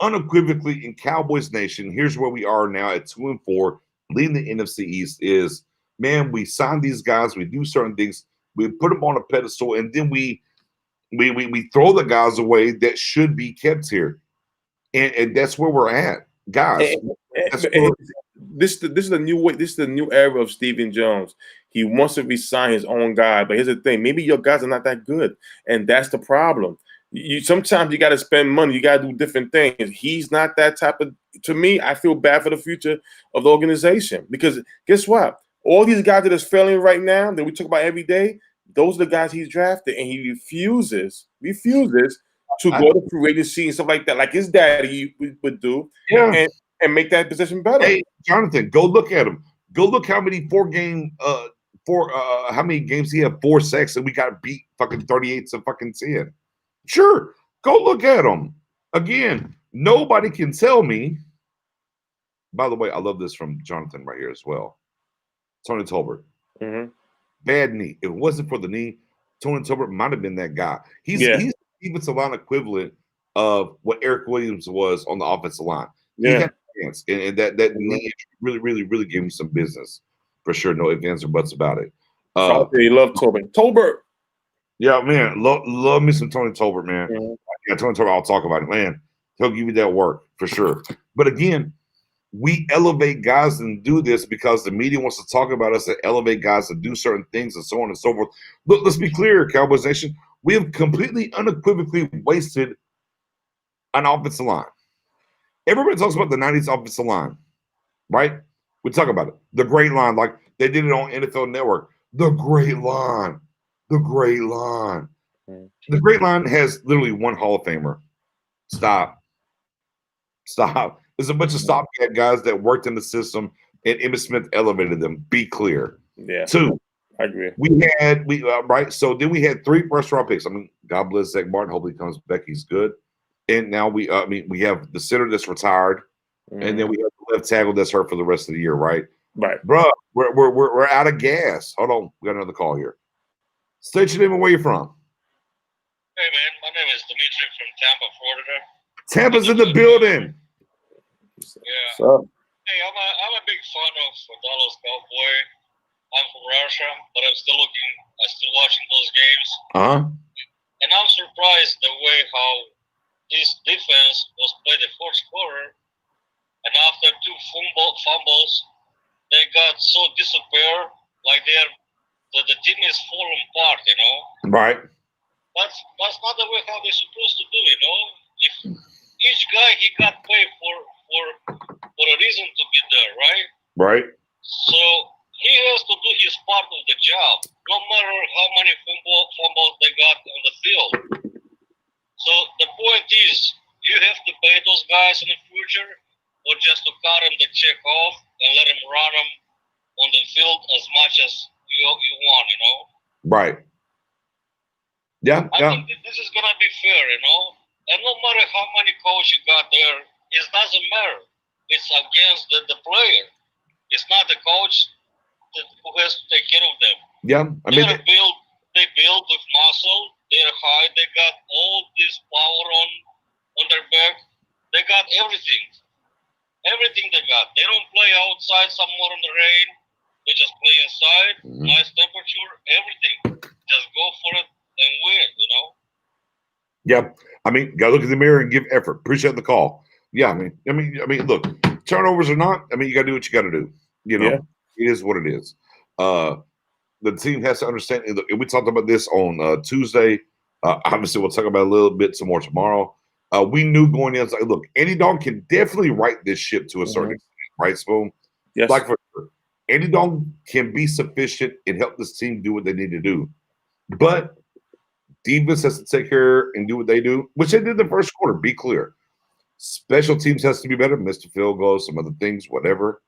A: unequivocally in Cowboys Nation. Here's where we are now at 2-4, leading the NFC East. Is man, we sign these guys, we do certain things, we put them on a pedestal, and then we throw the guys away that should be kept here, and that's where we're at, guys.
B: This is the new way. This is the new era of Stephen Jones. He wants to resign his own guy, but here's the thing: maybe your guys are not that good, and that's the problem. Sometimes you got to spend money. You got to do different things. He's not that type of. To me, I feel bad for the future of the organization because guess what? All these guys that is failing right now that we talk about every day, those are the guys he's drafted, and he refuses to go to free agency and stuff like that, like his daddy would do, and make that position better.
A: Hey, Jonathan, go look at him. Go look how many how many games he had 4 sacks and we got beat fucking 38 to fucking 10. Sure, go look at him. Again, nobody can tell me. By the way, I love this from Jonathan right here as well. Tony Tolbert.
B: Mm-hmm.
A: Bad knee. If it wasn't for the knee, Tony Tolbert might have been that guy. He's the defensive line equivalent of what Eric Williams was on the offensive line.
B: Yeah.
A: He had a chance, and that knee really gave him some business for sure. No ifs, ands, or buts about it.
B: You love Tolbert.
A: Yeah, man, love me some Tony Tolbert, man.
B: Mm-hmm.
A: Yeah, Tony Tolbert. I'll talk about it, man. He'll give you that work for sure. But again, we elevate guys and do this because the media wants to talk about us and elevate guys to do certain things and so on and so forth. Look, let's be clear, Cowboys Nation. We have completely unequivocally wasted an offensive line. Everybody talks about the 90s offensive line, right? We talk about it. The great line, like they did it on NFL Network. The great line. The great line. The great line has literally one Hall of Famer. Stop. There's a bunch of stopgap guys that worked in the system, and Emmitt Smith elevated them. Be clear.
B: Yeah.
A: 2.
B: I agree.
A: Right. So then we had 3 first-round picks. I mean, God bless Zach Martin. Hopefully he comes back. He's good. And now we have the center that's retired, and then we have the left tackle that's hurt for the rest of the year. Right.
B: Right.
A: Bro, we're out of gas. Hold on, we got another call here. State your name and where you're from.
H: Hey man, my name is Dimitri from Tampa, Florida.
A: Tampa's in the building.
H: Yeah.
B: So.
H: Hey, I'm a big fan of Dallas Cowboy. I'm from Russia, but I'm still watching those games. And I'm surprised the way how this defense was played the first quarter, and after 2 fumbles, they got so disappeared, like the team is falling apart, you know.
A: Right.
H: That's not the way how they're supposed to do, you know. If each guy he got paid for a reason to be there, right?
A: Right.
H: So he has to do his part of the job, no matter how many fumbles they got on the field. So the point is, you have to pay those guys in the future, or just to cut them the check off and let them run them on the field as much as you want, you know.
A: Right. Yeah.
H: I think this is gonna be fair, you know. And no matter how many coaches you got there, it doesn't matter. It's against the player. It's not the coach who has to take care of them.
A: Yeah.
H: They build with muscle. They're high. They got all this power on their back. They got everything. everything they got. They don't play outside somewhere in the rain. They just play inside, nice temperature, everything. Just go for it and win, you know?
A: Yeah. I mean, gotta look in the mirror and give effort. Appreciate the call. Yeah, I mean, look, turnovers or not, I mean, you gotta do what you gotta do. You know, It is what it is. The team has to understand, and we talked about this on Tuesday. Obviously, we'll talk about it a little bit some more tomorrow. We knew going in, like, look, Andy Dalton can definitely right this ship to a certain extent, right, Spoon?
B: Yes.
A: Like for sure. Andy Dalton can be sufficient and help this team do what they need to do. But defense has to take care and do what they do, which they did the first quarter, be clear. Special teams has to be better, missed a field goal, some other things, whatever.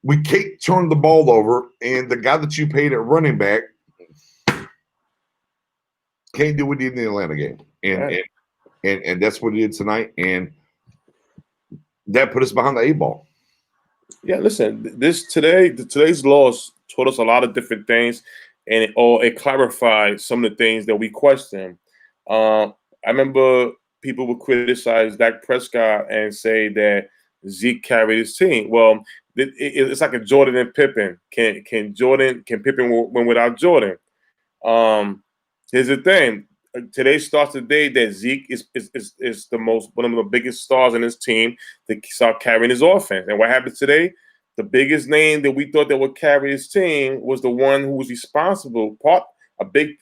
A: We can't turn the ball over, and the guy that you paid at running back can't do what he did in the Atlanta game. And that's what he did tonight, and that put us behind the 8-ball.
B: Yeah, listen, today's loss taught us a lot of different things, and it clarified some of the things that we questioned. I remember people would criticize Dak Prescott and say that Zeke carried his team. Well, it's like a Jordan and Pippen. Can Pippen win without Jordan? Here's the thing. Today starts the day that Zeke is one of the biggest stars in his team that start carrying his offense. And what happened today? The biggest name that we thought that would carry his team was the one who was responsible, a big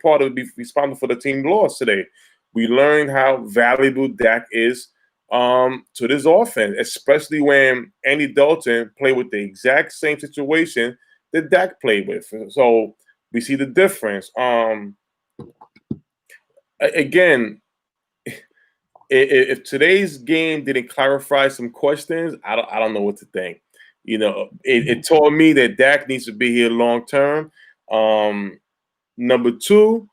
B: part of be responsible for the team loss today. We learned how valuable Dak is to this offense, especially when Andy Dalton played with the exact same situation that Dak played with. So we see the difference. Again, if today's game didn't clarify some questions, I don't know what to think. You know, it told me that Dak needs to be here long term. Number two,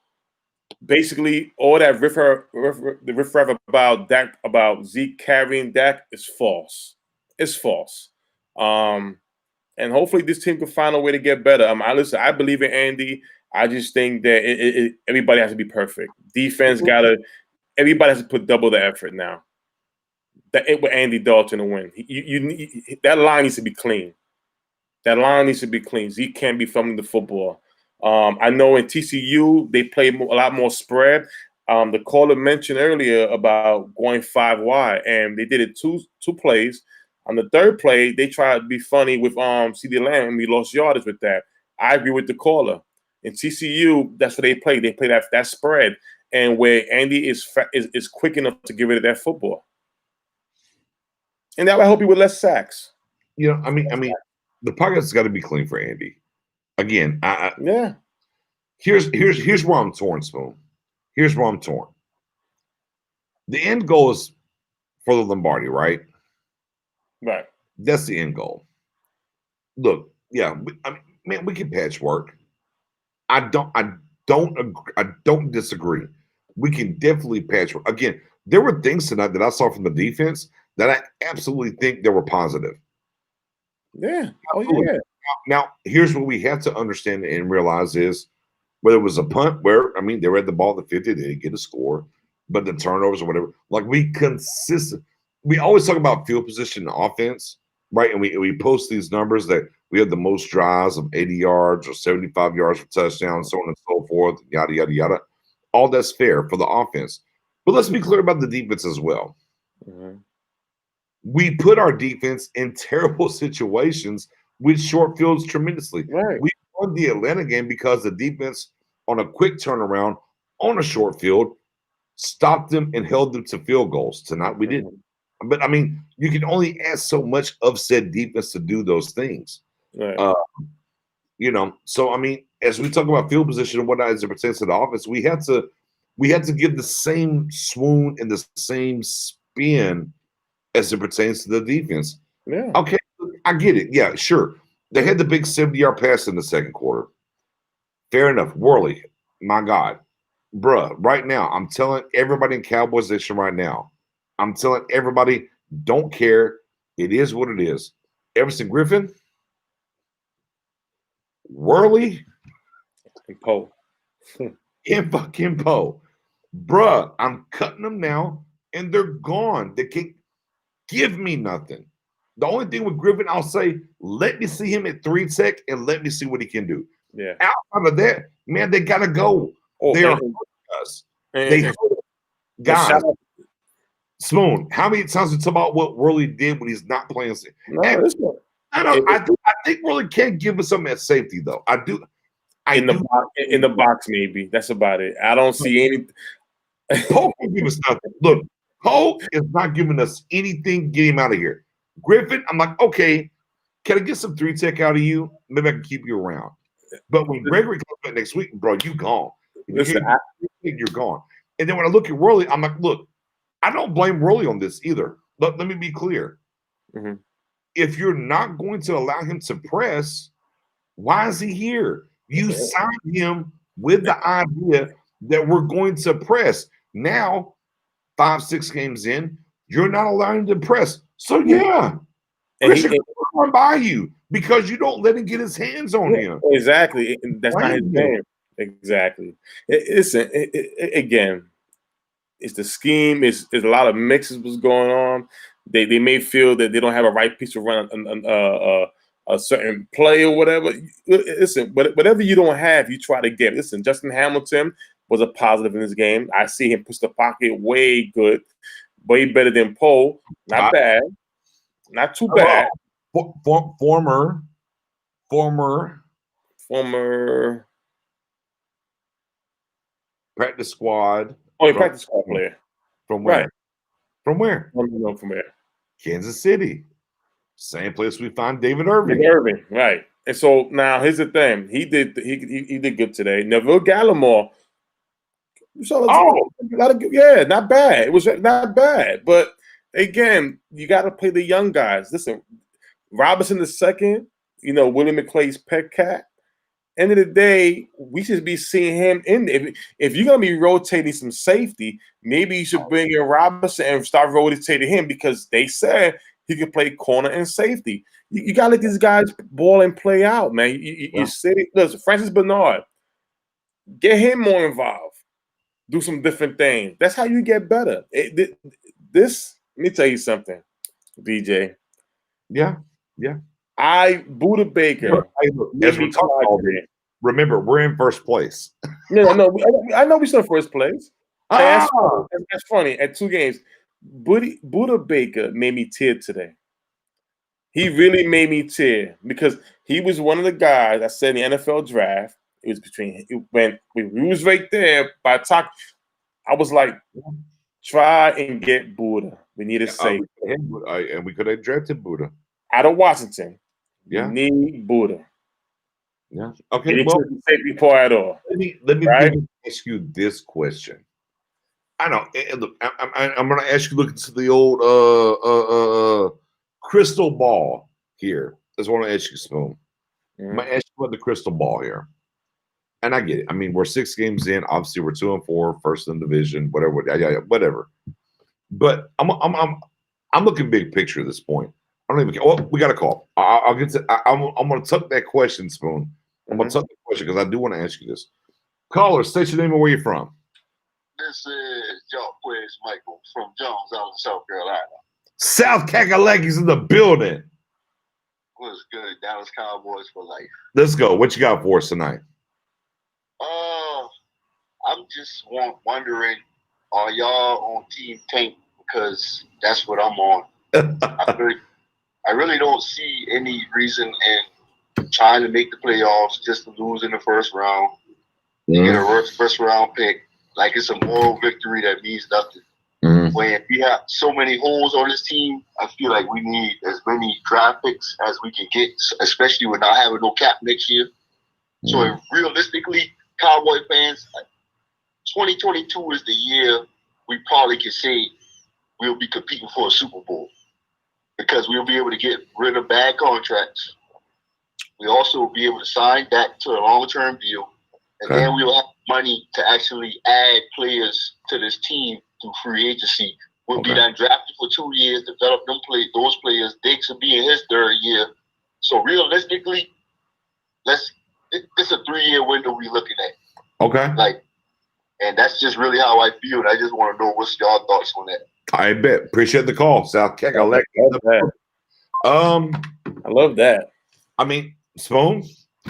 B: basically all that riffraff about Dak, about Zeke carrying Dak is false. It's false. And hopefully this team can find a way to get better. I believe in Andy. I just think that everybody has to be perfect. Defense everybody has to put double the effort now. With Andy Dalton to win. That line needs to be clean. That line needs to be clean. Zeke can't be fumbling the football. I know in TCU they play a lot more spread. The caller mentioned earlier about going 5 wide, and they did it two plays. On the third play, they tried to be funny with CeeDee Lamb, and we lost yardage with that. I agree with the caller. In TCU, that's what they play. They play that spread, and where Andy is quick enough to get rid of that football, and that will help you with less sacks.
A: You know, I mean, the pocket's got to be clean for Andy. Again,
B: yeah.
A: Here's where I'm torn, Spoon. Here's where I'm torn. The end goal is for the Lombardi, right?
B: Right.
A: That's the end goal. Look, yeah, we can patchwork. I don't disagree. We can definitely patchwork. Again, there were things tonight that I saw from the defense that I absolutely think they were positive.
B: Yeah.
A: Absolutely.
B: Oh, yeah.
A: Now, here's what we have to understand and realize is whether it was a punt where, they were at the ball at the 50, they didn't get a score, but the turnovers or whatever, like we always talk about field position and offense, right? And we post these numbers that we have the most drives of 80 yards or 75 yards for touchdowns, so on and so forth, yada, yada, yada. All that's fair for the offense. But let's be clear about the defense as well.
B: Mm-hmm.
A: We put our defense in terrible situations with short fields tremendously.
B: Right.
A: We won the Atlanta game because the defense on a quick turnaround on a short field stopped them and held them to field goals. Tonight we didn't. But, you can only ask so much of said defense to do those things.
B: Right.
A: So, as we talk about field position and whatnot as it pertains to the offense, we had to give the same swoon and the same spin as it pertains to the defense.
B: Yeah.
A: Okay, I get it. Yeah, sure. They had the big 70-yard pass in the second quarter. Fair enough. Worley, my God. Bruh, right now, I'm telling everybody in Cowboys Nation right now, I'm telling everybody, don't care. It is what it is. Everson Griffin, Worley,
B: and Poe.
A: and fucking Poe. Bruh, I'm cutting them now, and they're gone. They can't. give me nothing. The only thing with Griffin, I'll say, let me see him at 3 tech and let me see what he can do.
B: Yeah.
A: Outside of that, man, they gotta go. They are hurting us. They hurt guys. Spoon, how many times we talk about what Worley did when he's not playing? I think Worley can give us some at safety, though. I do.
B: In the box, maybe. That's about it. I don't see any.
A: Pope can give us nothing. Look, Pope is not giving us anything. Get him out of here. Griffin, I'm like, okay, can I get some 3 tech out of you? Maybe I can keep you around. But when Gregory comes back next week, bro, you gone.
B: Listen,
A: you're gone. And then when I look at Worley, I'm like, look, I don't blame Worley on this either. Let me be clear.
B: Mm-hmm.
A: If you're not going to allow him to press, why is he here? You signed him with the idea that we're going to press. Now, 5-6 games in, you're not allowing him to press. So yeah, Christian run by you because you don't let him get his hands on him.
B: Exactly. That's not his game. Exactly. Listen, again, it's the scheme. It's a lot of mixes was going on. They may feel that they don't have a right piece to run a certain play or whatever. Listen, whatever you don't have, you try to get. Listen, Justin Hamilton was a positive in this game. I see him push the pocket way good, way better than Poe. Not bad. Not too bad.
A: Former practice squad.
B: Oh, practice squad player.
A: From where?
B: Right.
A: From where?
B: I don't know from where.
A: Kansas City. Same place we find David Irving.
B: Right. And so now here's the thing. He did good today. Neville Gallimore. Not bad. It was not bad. But again, you got to play the young guys. Listen, Robinson II, Willie McClay's pet cat. End of the day, we should be seeing him in there. If you're gonna be rotating some safety, maybe you should bring in Robinson and start rotating him because they said he could play corner and safety. You gotta let these guys ball and play out, man. You see, listen, Francis Bernard, get him more involved. Do some different things. That's how you get better. Let me tell you something, DJ.
A: Yeah.
B: Buda Baker.
A: As we talk about it, remember, we're in first place.
B: No. I know we're still in first place. That's funny. At 2 games, Buda Baker made me tear today. He really made me tear because he was one of the guys I said in the NFL draft. It was when we was right there by talk. I was like, try and get Buda. We need a safety.
A: And we could have drafted Buda
B: out of Washington.
A: Yeah,
B: we need Buda.
A: Yeah. Okay. Well,
B: safety part at all.
A: Let me ask you this question. I know. Look, I'm going to ask you. Look into the old crystal ball here. That's what I want to ask you, Spoon. I'm going to ask you about the crystal ball here. And I get it. I mean, we're 6 games in. Obviously, we're 2-4, first in the division, whatever. But I'm looking big picture at this point. I don't even care. Well, we got a call. I'll get to. I'm going to tuck that question, Spoon. I'm going to tuck the question because I do want to ask you this. Caller, state your name and where you're from.
G: This is Quiz Michael from Jones out in South Carolina.
A: South Kakalaki's in the building.
G: What's good? Dallas Cowboys for life.
A: Let's go. What you got for us tonight?
G: I'm just wondering, are y'all on Team Tank? Because that's what I'm on. I really don't see any reason in trying to make the playoffs just to lose in the first round. Get a first round pick. Like it's a moral victory that means nothing. When we have so many holes on this team, I feel like we need as many draft picks as we can get, especially with not having no cap next year. So realistically, Cowboy fans, 2022 is the year we probably can say we'll be competing for a Super Bowl because we'll be able to get rid of bad contracts. We also will be able to sign Dak to a long-term deal, and then we'll have money to actually add players to this team through free agency. We'll be done drafted for 2 years, develop those players. Diggs will be in his 3rd year. So realistically, it's a 3-year window we're looking at.
A: Okay.
G: Like And that's just really how I feel. And I just want to know what's y'all thoughts on that.
A: I bet. Appreciate the call, South Keck. I love
B: that. I love that.
A: I mean, Spoon.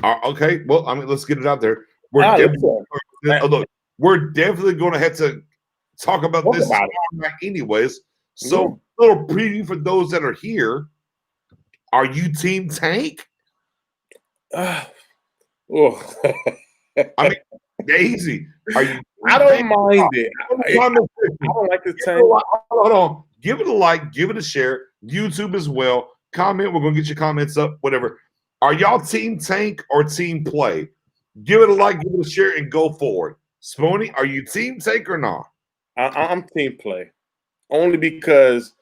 A: Okay. Well, I mean, let's get it out there. We're definitely going to have to talk about this anyways. So, little preview for those that are here. Are you Team Tank?
B: Oh.
A: I mean, Daisy. Are you?
B: I don't mind it. I don't like the tank.
A: Hold on. Give it a like. Give it a share. YouTube as well. Comment. We're gonna get your comments up. Whatever. Are y'all Team Tank or Team Play? Give it a like. Give it a share, and go forward. Spoony, are you Team Tank or not?
B: I'm Team Play, only because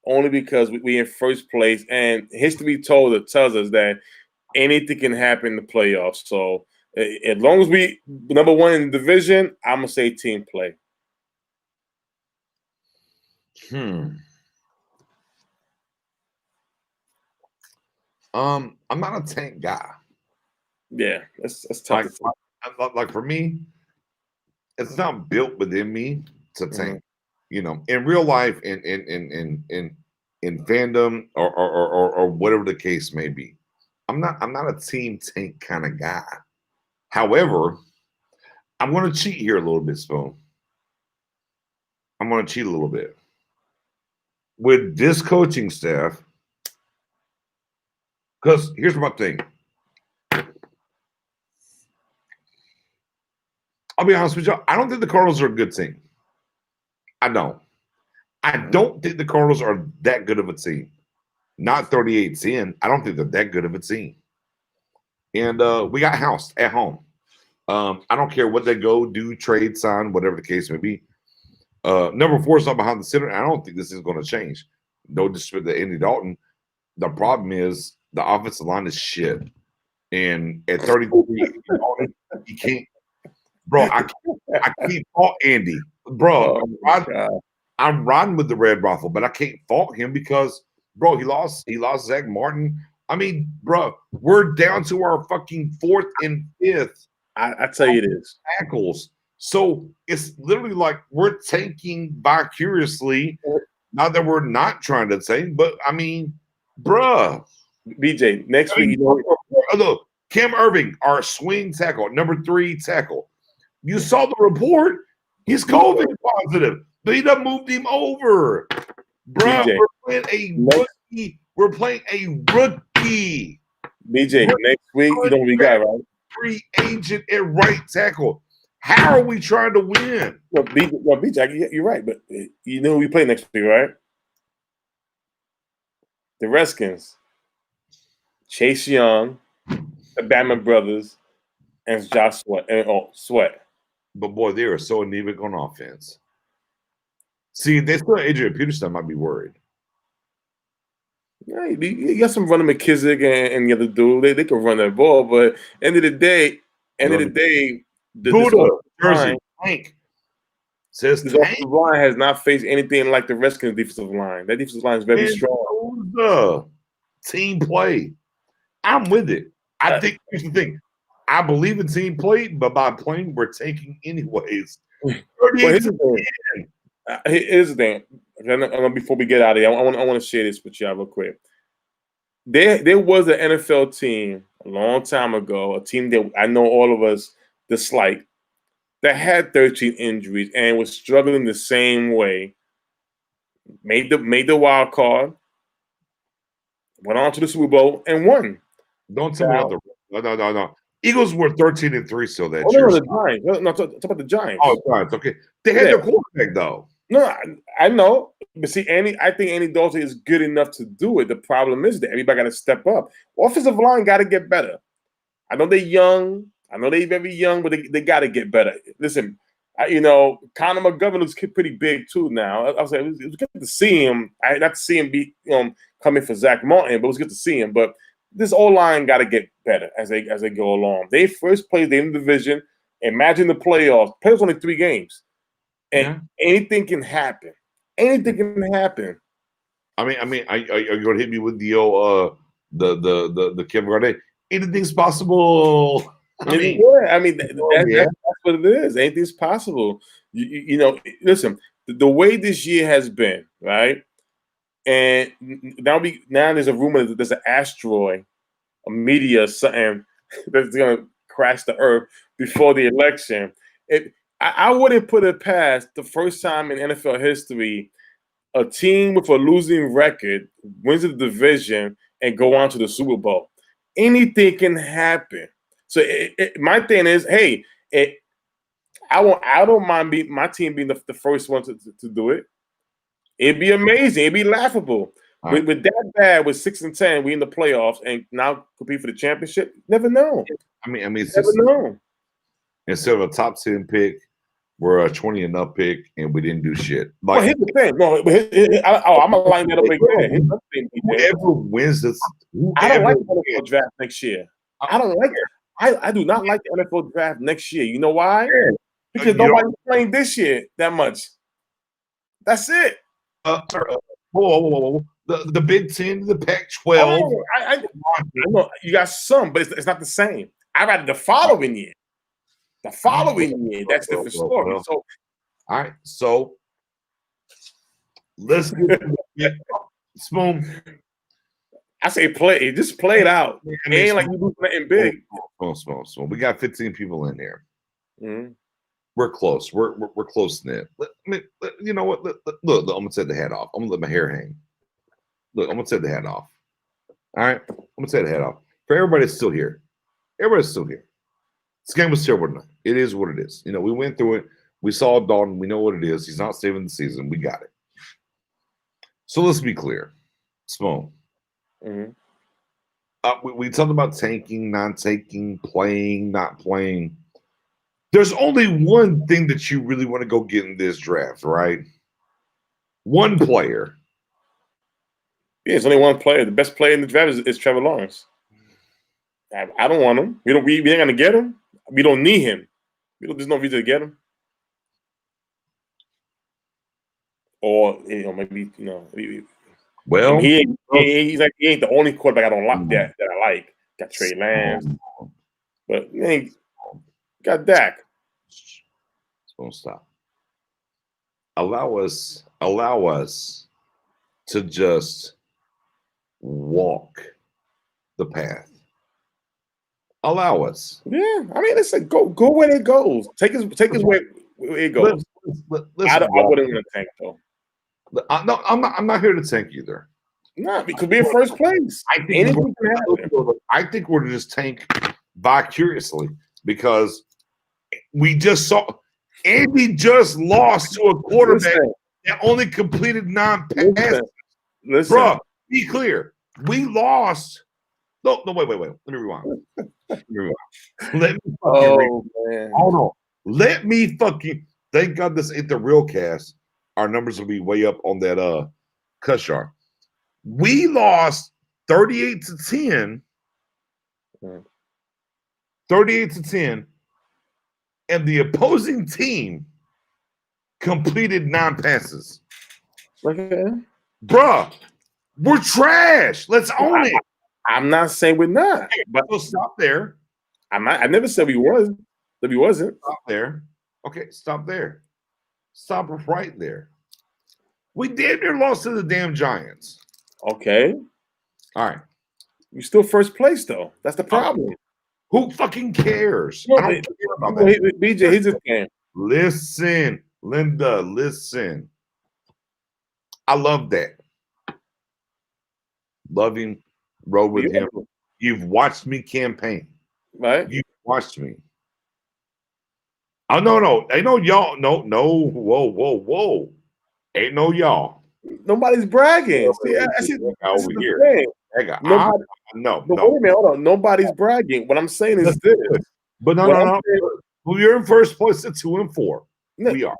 B: we in first place, and history tells us that anything can happen in the playoffs. So as long as we number one in the division, I'm gonna say Team Play.
A: I'm not a tank guy.
B: Yeah, that's tough.
A: Like for me, it's not built within me to tank. You know, in real life, in fandom or whatever the case may be, I'm not a team tank kind of guy. However, I'm going to cheat here a little bit, Spoon. I'm going to cheat a little bit with this coaching staff, because here's my thing. I'll be honest with you. I don't think the Cardinals are a good team. I don't think the Cardinals are that good of a team. Not 38-10. I don't think they're that good of a team. And we got housed at home. I don't care what they go do, trade, sign, whatever the case may be. Number 4 is not behind the center. I don't think this is going to change. No disrespect to Andy Dalton. The problem is the offensive line is shit. And at 33, you can't. Bro, I can't fault Andy. Bro, I'm riding with the red rifle, but I can't fault him because, bro, he lost Zach Martin. I mean, bro, we're down to our fucking 4th and 5th.
B: I tell you this.
A: Tackles. So it's literally like we're tanking vicariously. Not that we're not trying to tank, but I mean, bruh.
B: BJ, next week,
A: look, Cam Irving, our swing tackle, number 3 tackle. You saw the report. He's COVID positive. They done moved him over. Bro,
B: BJ,
A: we're playing a rookie. We're playing a rookie.
B: BJ, next week, you know what we got, right?
A: Free agent at right tackle. How are we trying to win?
B: Well, BJ, you're right, but you know who we play next week, right? The Redskins. Chase Young, the Batman brothers, and Josh Sweat.
A: But boy, they are so anemic on offense. See, they still Adrian Peterson might be worried.
B: Yeah, you got some running McKissick and the other dude. They can run that ball, but end of the day,
A: Buddha, Jersey, Tank says
B: the offensive line has not faced anything like the Redskins defensive line. That defensive line is very strong.
A: Team play. I'm with it. I think here's the thing. I believe in team play, but by playing, we're taking anyways.
B: Here's the thing. Before we get out of here, I want to share this with y'all real quick. There was an NFL team a long time ago, a team that I know all of us dislike, that had 13 injuries and was struggling the same way. Made the wild card, went on to the Super Bowl and won.
A: Don't tell me about no. Eagles were 13-3 still that year.
B: No, the Giants. No, talk about the Giants.
A: Oh, Giants. Okay, they had their quarterback though.
B: No, I know, but see, I think Andy Dalton is good enough to do it. The problem is that everybody got to step up. Offensive line got to get better. I know they're young. I know they're very young, but they got to get better. Listen, Connor McGovern looks pretty big too now. I was like, it was good to see him. I not to see him be coming for Zach Martin, but it was good to see him. But this O-line got to get better as they go along. They first played in the division. Imagine the playoffs. Playoffs only 3 games, and anything can happen. Anything can happen.
A: I mean, are you going to hit me with the Kevin Garnett? Anything's possible.
B: That's what it is. Anything's possible. You know, listen, the way this year has been, right? And now there's a rumor that there's an asteroid, a meteor, something that's gonna crash the Earth before the election. I wouldn't put it past the first time in NFL history a team with a losing record wins the division and go on to the Super Bowl. Anything can happen. So my thing is, hey, I don't mind my team being the first one to do it. It'd be amazing. It'd be laughable. With that bad, with 6-10, we in the playoffs and now compete for the championship. Never know.
A: I mean,
B: never know.
A: Instead of a top 10 pick, we're a 20 and up pick, and we didn't do shit.
B: Like, well, here's the thing. No, I'm gonna line that up again.
A: Whoever wins this,
B: I don't like the NFL draft next year. I don't like it. I do not like the NFL draft next year. You know why? Because nobody's playing this year that much. That's it.
A: Whoa. The Big Ten, the Pac-12.
B: I know you got some, but it's not the same. I rather the following year. The following year, that's different story. So,
A: all right. So let's get Spoon.
B: I say play. Just play it out. It ain't like you do nothing big.
A: Spoon. We got 15 people in there.
B: Mm-hmm.
A: We're close. We're close knit. You know what? Look, I'm gonna take the hat off. I'm gonna let my hair hang. Look, I'm gonna take the hat off. All right, I'm gonna take the hat off. For everybody that's still here, everybody's still here. This game was terrible tonight. It is what it is. You know, we went through it. We saw Dalton. We know what it is. He's not saving the season. We got it. So let's be clear. Spoon.
B: Mm-hmm.
A: We talked about tanking, non-tanking, playing, not playing. There's only one thing that you really want to go get in this draft, right? One player.
B: Yeah, it's only one player. The best player in the draft is Trevor Lawrence. I don't want him. We ain't gonna get him. We don't need him. There's no reason to get him. Or maybe
A: well,
B: he ain't the only quarterback I don't like that I like. Got Trey Lance, but he ain't got Dak.
A: Don't stop. Allow us to just walk the path. Allow us.
B: Yeah, I mean, listen, go where it goes. Take us where it goes. I wouldn't want to tank though.
A: No, I'm not here to tank either.
B: No, we could be in first place. I
A: think we're to just tank vicariously because we just saw Andy just lost to a quarterback that only completed 9 passes.
B: Listen.
A: Bro, be clear. We lost. No, wait. Let me rewind. Man. Hold on. Let me fucking thank God this ain't the real cast. Our numbers will be way up on that cut chart. We lost 38-10. 38-10. And the opposing team completed 9 passes.
B: Okay.
A: Bruh, we're trash. Let's own it.
B: I'm not saying we're not.
A: But we'll stop there.
B: I never said we was. That we wasn't.
A: Stop there. Okay, stop there. Stop right there. We damn near lost to the damn Giants.
B: Okay.
A: All right.
B: You still first place, though. That's the problem.
A: Who fucking cares?
B: No, I don't care about that. BJ, he's just saying.
A: Listen, Linda, listen. I love that. Love him, rode with him. You've watched me campaign.
B: Right?
A: You've watched me. Oh, no. Ain't no y'all. No. Whoa. Ain't no y'all.
B: Nobody's bragging. See,
A: over here.
B: No. Wait a minute, hold on. Nobody's bragging. What I'm saying is this.
A: But no. We're in first place at 2-4. No, we are.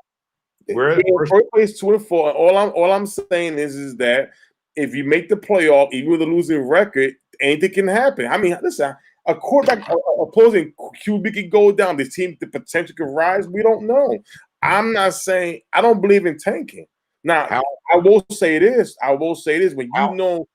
A: We're in
B: first place 2-4. All I'm saying is that if you make the playoff, even with a losing record, anything can happen. I mean, listen, a quarterback opposing QB can go down. This team, the potential can rise. We don't know. I'm not saying I don't believe in tanking. Now, I will say this. When know.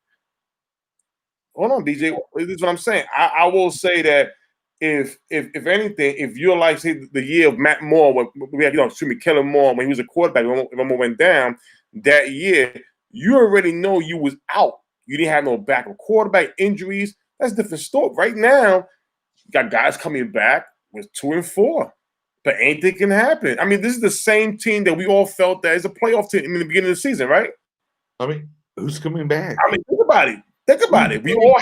B: Hold on, DJ. This is what I'm saying. I will say that if anything, if you're like say the year of Matt Moore, when we had Kellen Moore when he was a quarterback, when Moore went down that year, you already know you was out. You didn't have no backup quarterback, injuries. That's a different story. Right now, you got guys coming back with 2-4. But anything can happen. I mean, this is the same team that we all felt that is a playoff team in the beginning of the season, right?
A: I mean, who's coming back?
B: I mean, think about it. Think about it. We all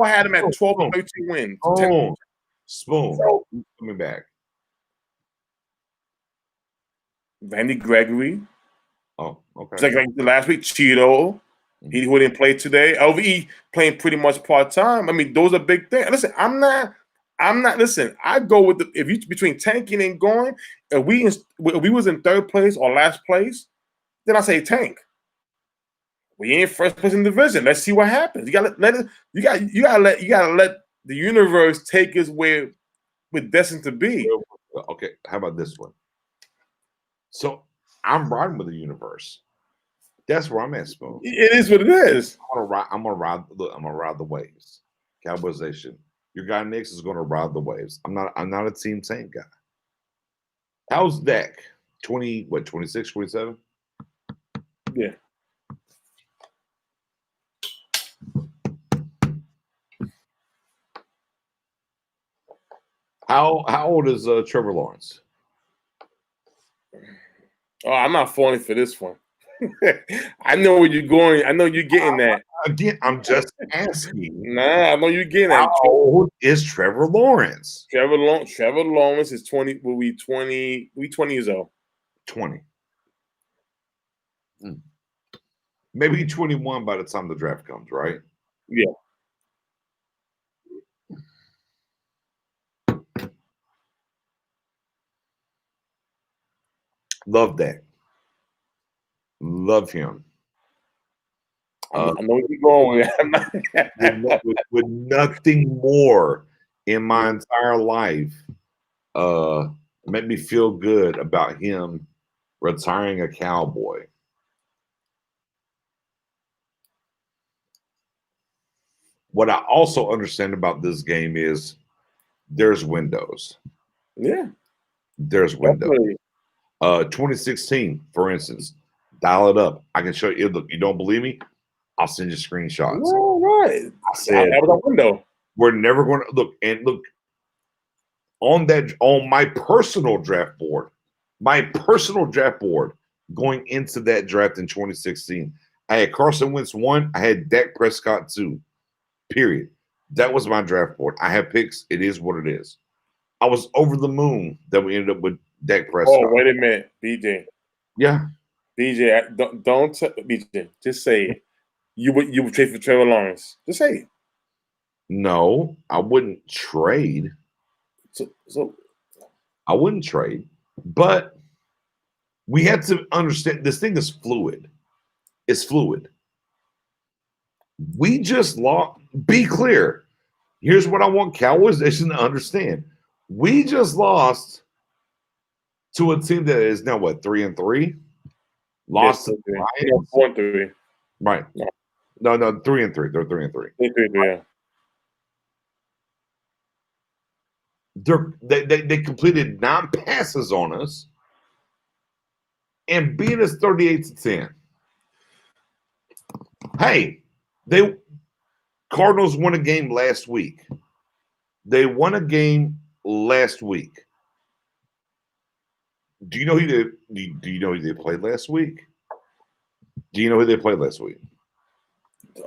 B: had them at 12 or 13 wins.
A: Oh, Spoon.
B: So,
A: who's coming back?
B: Randy Gregory.
A: Oh, okay.
B: Just like last week, Cheeto. He who didn't play today. LVE playing pretty much part-time. I mean, those are big things. Listen, I'm not. Listen, I go with if you between tanking and going. If we was in third place or last place, then I say tank. We ain't first place in the division. Let's see what happens. You gotta let the universe take us where we're destined to be.
A: Okay, how about this one? So I'm riding with the universe. That's where I'm at, Spoon.
B: It is what it is.
A: I'm gonna ride the waves. Cowboys Nation. Your guy Nix is gonna ride the waves. I'm not a team tank guy. How's Dak? 26, 27?
B: Yeah.
A: How old is Trevor Lawrence?
B: Oh, I'm not falling for this one. I know where you're going. I know you're getting that.
A: Again, I'm just asking.
B: Nah, I know you're getting that.
A: How old is Trevor Lawrence?
B: Trevor Lawrence is 20. Will be 20. We 20 years old.
A: 20. Maybe 21 by the time the draft comes, right?
B: Yeah.
A: Love that. Love him.
B: I know where you're going
A: with nothing more in my entire life made me feel good about him retiring a Cowboy. What I also understand about this game is there's windows.
B: Yeah.
A: There's windows. Definitely. 2016, for instance, dial it up. I can show you. Look, you don't believe me? I'll send you screenshots.
B: All right.
A: I said,
B: that was a window.
A: We're never going to look on my personal draft board. Going into that draft in 2016, I had Carson Wentz 1. I had Dak Prescott 2. Period. That was my draft board. I have picks. It is what it is. I was over the moon that we ended up with Dak Prescott.
B: Oh, wait a minute, BJ.
A: Yeah.
B: BJ, don't BJ. Just say it. You would trade for Trevor Lawrence. Just say it.
A: No, I wouldn't trade.
B: So
A: I wouldn't trade. But we had to understand this thing is fluid. It's fluid. We just lost. Be clear. Here's what I want Cowboys Nation to understand. We just lost to a team that is now 3-3. Lost to the Lions.
B: 4-3.
A: Right. No, 3-3. They're 3-3.
B: 3-3.
A: They completed 9 passes on us and beat us 38-10. Hey, Cardinals won a game last week. They won a game last week. Do you know who they played last week? Do you know who they played last week?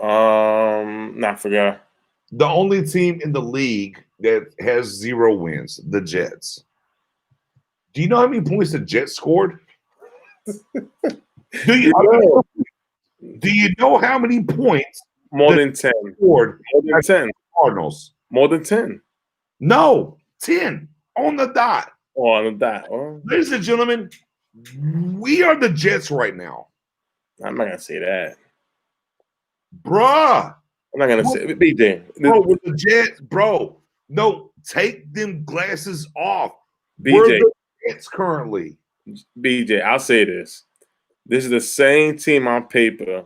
B: I forgot.
A: The only team in the league that has 0 wins, the Jets. Do you know how many points the Jets scored? Do you know how many points?
B: More than 10.
A: Scored
B: more than 10.
A: Cardinals.
B: More than 10.
A: No, 10 on the dot.
B: Oh, on the dot. Oh.
A: Ladies and gentlemen, we are the Jets right now.
B: I'm not gonna say that,
A: bruh.
B: I'm not gonna say BJ.
A: Bro, with the Jets, bro. No, take them glasses off.
B: BJ.
A: We're the Jets currently.
B: BJ, I'll say this. This is the same team on paper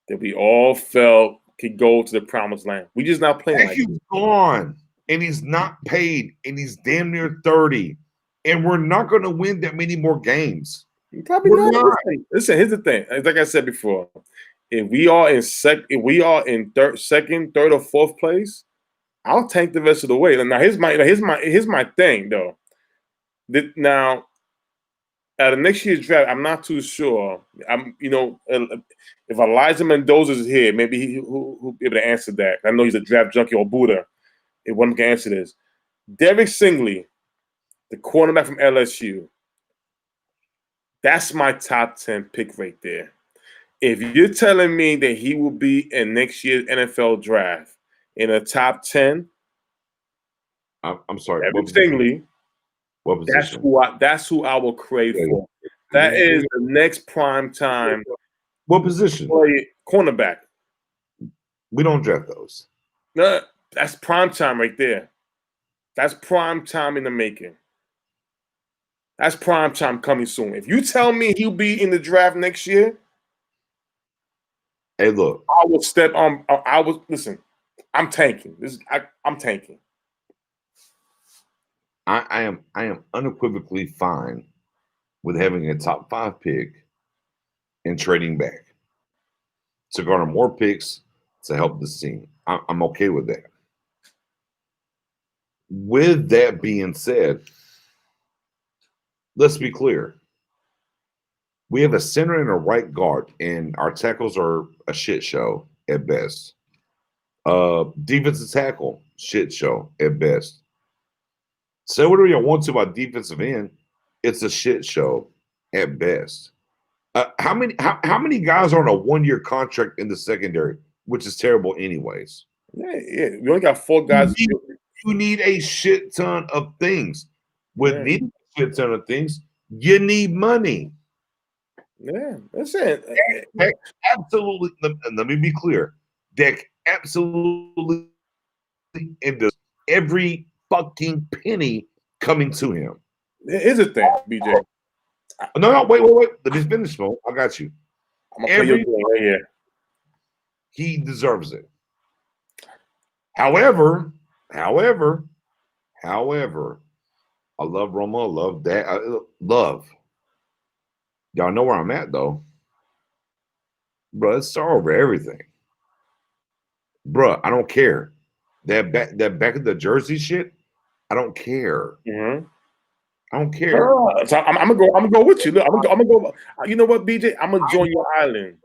B: that we all felt could go to the promised land. We just not playing like
A: that. Gone. and he's not paid, and he's damn near 30, and we're not going to win that many more games.
B: Probably not. Listen, here's the thing. Like I said before, if we are in second, third, or fourth place, I'll tank the rest of the way. Now, here's my thing though. Now, at the next year's draft, I'm not too sure. If Elijah Mendoza's here, maybe he'll be able to answer that. I know he's a draft junkie, or Buddha. If one can answer this, Derek Stingley, the cornerback from LSU. That's my top 10 pick right there. If you're telling me that he will be in next year's NFL draft in a top 10,
A: I'm sorry.
B: Derek Stingley.
A: What position?
B: That's who I will crave for. That is the next prime time.
A: What position?
B: Cornerback.
A: We don't draft those.
B: No, that's prime time right there. That's prime time in the making. That's prime time coming soon. If you tell me he'll be in the draft next year,
A: hey, look,
B: I will step on. Listen. I'm tanking. I'm tanking.
A: I am unequivocally fine with having a top 5 pick and trading back to garner more picks to help the team. I'm okay with that. With that being said, let's be clear. We have a center and a right guard, and our tackles are a shit show at best. Defensive tackle, shit show at best. Say whatever you want to about defensive end, it's a shit show at best. How many guys are on a 1-year contract in the secondary, which is terrible anyways?
B: Yeah. We only got 4 guys.
A: You need a shit ton of things. With needing a shit ton of things, you need money.
B: Yeah, that's it.
A: Dak absolutely. Let me be clear. Dak absolutely ended every fucking penny coming to him.
B: Here's the thing, BJ.
A: No, wait. Let me finish, Mo. I got you.
B: I'm gonna play your game right here.
A: He deserves it. However, I love Roma. I love that. Love. Y'all know where I'm at, though. Bro, let's start over everything. Bro, I don't care. That back of the jersey shit, I don't care.
B: Mm-hmm.
A: I don't care.
B: So I'm gonna go with you. Look, I'm gonna go. You know what, BJ? I'm gonna join your island.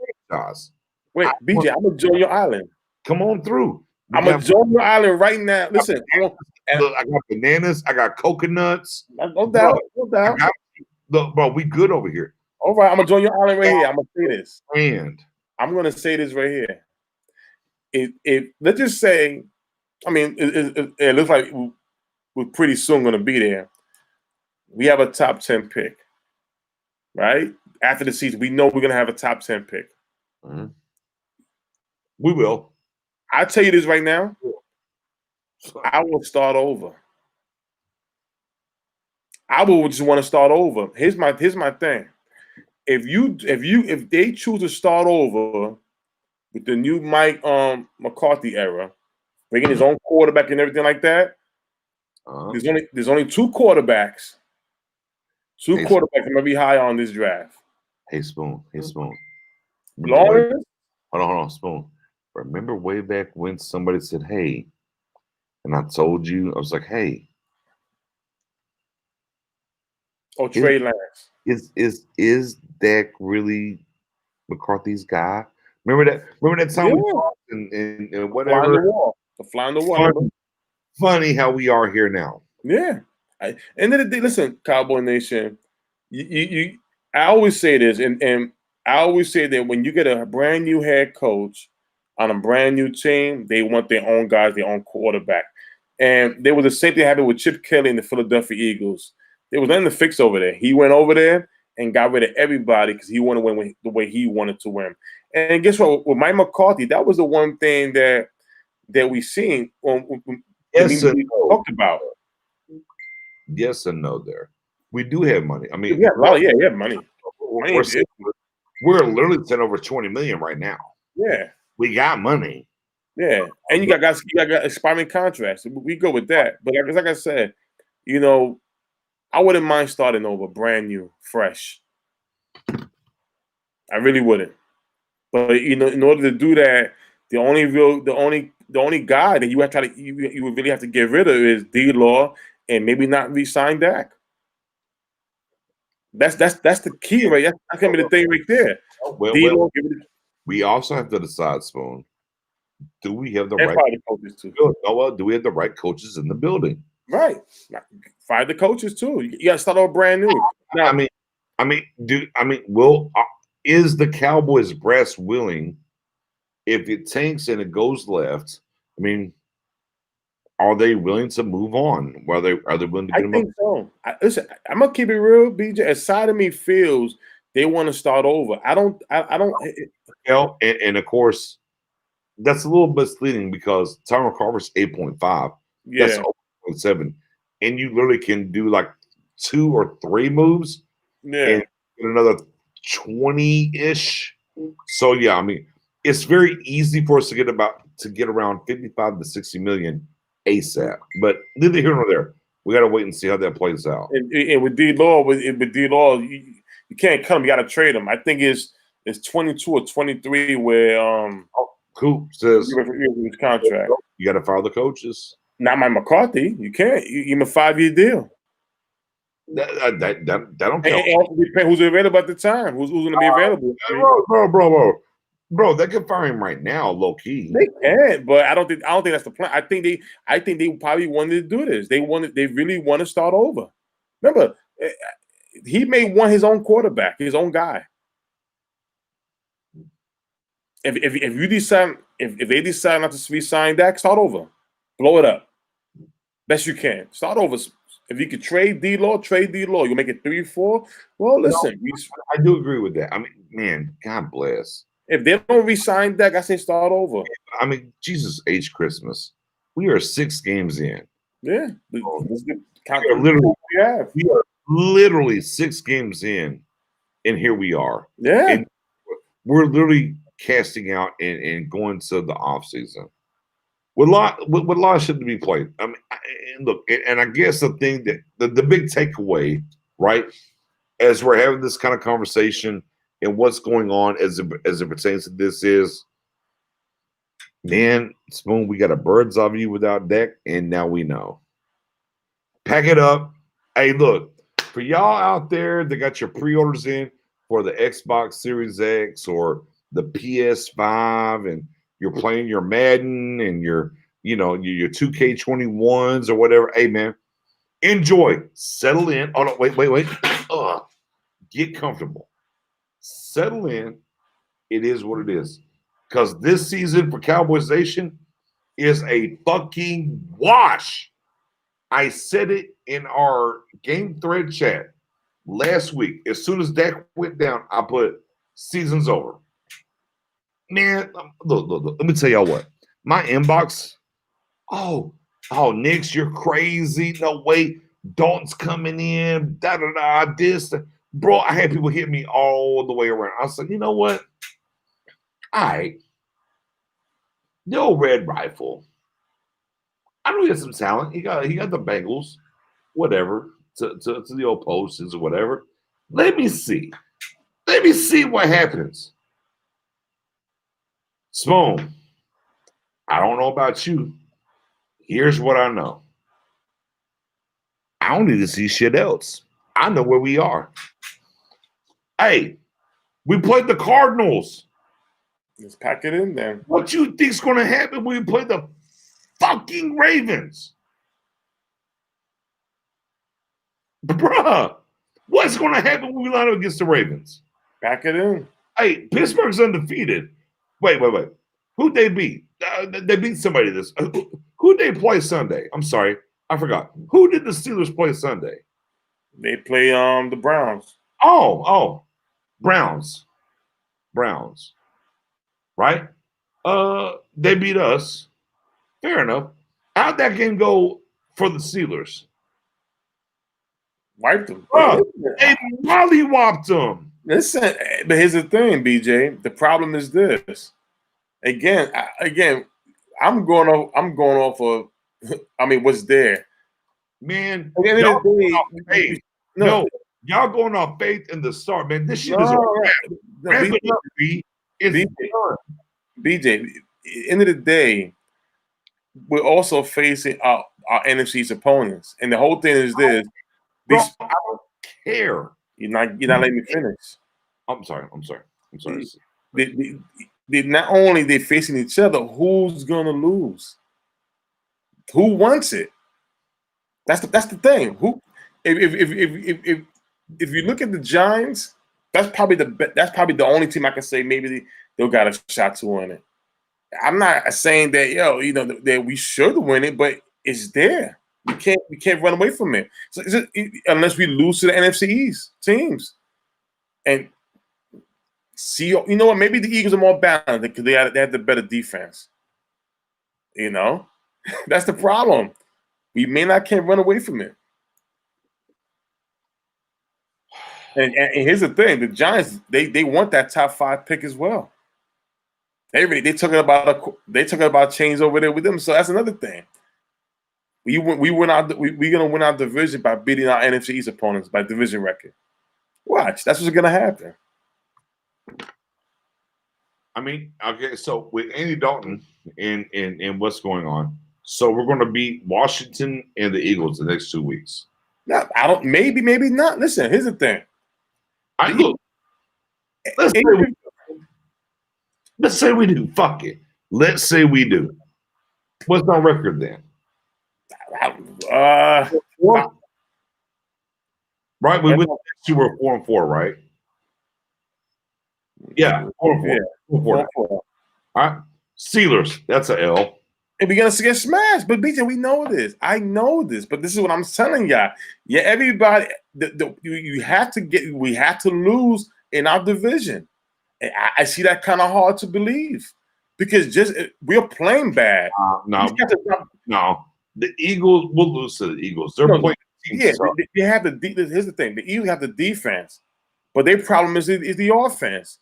B: Wait, BJ, I'm gonna join your island.
A: Come on through.
B: I'm gonna join your island right now. Listen,
A: look, I got bananas. I got coconuts.
B: No doubt.
A: Look, bro, we good over here.
B: All right, I'm gonna join your island right here. I'm gonna say this.
A: And
B: I'm gonna say this right here. If let's just say, I mean, it looks like we're pretty soon gonna be there. We have a top 10 pick, right? After the season, we know we're gonna have a top 10 pick.
A: Mm-hmm. We will.
B: I tell you this right now. I will start over. I will just want to start over. Here's my thing. If they choose to start over with the new Mike McCarthy era, bringing his own quarterback and everything like that, there's only 2 quarterbacks. I'm gonna be high on this draft.
A: Hey Spoon.
B: Lawrence?
A: Hold on, Spoon. Remember way back when somebody said, "Hey," and I told you, I was like, "Hey."
B: Oh, Trey Lance.
A: Is Dak really McCarthy's guy? Remember that time we talked and whatever.
B: The fly on the wall.
A: Funny how we are here now.
B: Yeah. End of the day, listen, Cowboy Nation. I always say this, and I always say that when you get a brand new head coach on a brand new team, they want their own guys, their own quarterback. And there was the same thing happened with Chip Kelly and the Philadelphia Eagles. There was nothing to fix over there. He went over there and got rid of everybody because he wanted to win the way he wanted to win. And guess what? With Mike McCarthy, that was the one thing that we seen we talked about.
A: Yes and no there. We do have money. I mean,
B: you have money.
A: We're literally sent over $20 million right now.
B: Yeah.
A: We got money.
B: Yeah, and you got guys, you got expiring contracts. We go with that. But like I said, you know, I wouldn't mind starting over, brand new, fresh. I really wouldn't. But you know, in order to do that, the only guy that you have to you would really have to get rid of is D-Law and maybe not re-sign Dak. That's the key, right? That's gonna be the thing right there.
A: Well, we also have to decide, Spoon. Do we have the right
B: coaches too?
A: Do we have the right coaches in the building?
B: Right. Fire the coaches too. You got to start off brand new.
A: Now, is the Cowboys brass willing if it tanks and it goes left? I mean, are they willing to move on? Are they willing to get them up?
B: So. Listen, I'm gonna keep it real, BJ. As side of me feels they want to start over. I don't.
A: And of course, that's a little misleading because Tyron Carver's 8.5.
B: Yeah.
A: That's 0.7. And you literally can do like 2 or 3 moves.
B: Yeah.
A: And get another 20-ish. So yeah, I mean, it's very easy for us to get around 55 to 60 million ASAP. But neither here nor there. We got to wait and see how that plays out.
B: And with D-Law, you can't cut him. You got to trade him. I think it's 22 or 23 where
A: Coop says
B: his contract.
A: You got to fire the coaches.
B: Not Mike McCarthy. You can't. You give him a 5-year deal.
A: That don't count.
B: And also depend who's available at the time. Who's going to be available?
A: Bro, they can fire him right now, low key.
B: They can, but I don't think that's the plan. I think they probably wanted to do this. They really want to start over. Remember, he may want his own quarterback, his own guy. If they decide not to re-sign Dak, start over, blow it up, best you can. Start over. If you could trade D-Law, you make it 3-4. Well, listen,
A: I do agree with that. I mean, man, God bless.
B: If they don't re-sign Dak, I say start over.
A: I mean, Jesus H. Christmas. We are 6 games in.
B: Yeah,
A: we are literally 6 games in, and here we are.
B: Yeah,
A: and we're literally casting out and going to the off season. With a lot should be played. I mean, look, and I guess the thing that the big takeaway, right, as we're having this kind of conversation and what's going on as it pertains to this is, man, Spoon, we got a bird's eye view without Dak, and now we know. Pack it up. Hey, look, for y'all out there that got your pre-orders in for the Xbox Series X or the PS5 and you're playing your Madden and your 2K21s or whatever. Hey, man, enjoy. Settle in. Oh, no, wait. Get comfortable. Settle in. It is what it is. Because this season for Cowboys Nation is a fucking wash. I said it in our game thread chat last week. As soon as Dak went down, I put season's over. Man, look. Let me tell y'all what. My inbox, Knicks, you're crazy. No way. Dalton's coming in. This. Bro, I had people hit me all the way around. I said, you know what? All right. The old Red Rifle. I know he has some talent. He got the Bengals, whatever, to the old Postons or whatever. Let me see. Let me see what happens. Spoon, I don't know about you. Here's what I know. I don't need to see shit else. I know where we are. Hey, we played the Cardinals.
B: Let's pack it in then.
A: What you think's going to happen when we play the fucking Ravens? Bruh, what's going to happen when we line up against the Ravens?
B: Pack it in.
A: Hey, Pittsburgh's undefeated. Wait. Who'd they beat? They beat somebody this. Who'd they play Sunday? I'm sorry. I forgot. Who did the Steelers play Sunday?
B: They play the Browns.
A: Oh. Browns. Right? They beat us. Fair enough. How'd that game go for the Steelers?
B: Wiped them.
A: They mollywopped them.
B: Listen, but here's the thing, BJ. The problem is this. Again, I'm going off of. I mean, what's there?
A: Man,
B: At the end of the day,
A: no, y'all going off faith in the start, man. This shit is a
B: BJ, at the end of the day, we're also facing our NFC's opponents, and the whole thing is this.
A: Bro, I don't care.
B: You're not letting me finish.
A: I'm sorry.
B: They not only they facing each other, who's gonna lose? Who wants it? That's the thing. Who if you look at the Giants, that's probably the only team I can say maybe they'll got a shot to win it. I'm not saying that that we should win it, but it's there. We can't run away from it. So unless we lose to the NFC East teams, and see, you know what? Maybe the Eagles are more balanced because they have the better defense. That's the problem. We may not can't run away from it. And here's the thing: the Giants they want that top 5 pick as well. They talking about change over there with them. So that's another thing. We're gonna win our division by beating our NFC East opponents by division record. Watch, that's what's gonna happen.
A: I mean, okay, so with Andy Dalton and what's going on, so we're going to beat Washington and the Eagles the next 2 weeks.
B: No, I don't. Maybe not. Listen, here's the thing.
A: Let's say we do. Fuck it. Let's say we do. What's our record then? Right, we went. You were 4-4, right? Yeah, 4-4. 4-4. All right, Steelers. That's a L.
B: And we're gonna get smashed. But BJ, we know this. I know this. But this is what I'm telling y'all. Yeah, everybody. We have to lose in our division. And I see that kind of hard to believe because we're playing bad.
A: No. The Eagles will lose to the Eagles. They're playing.
B: Yeah, they have here's the thing. The Eagles have the defense, but their problem is the offense.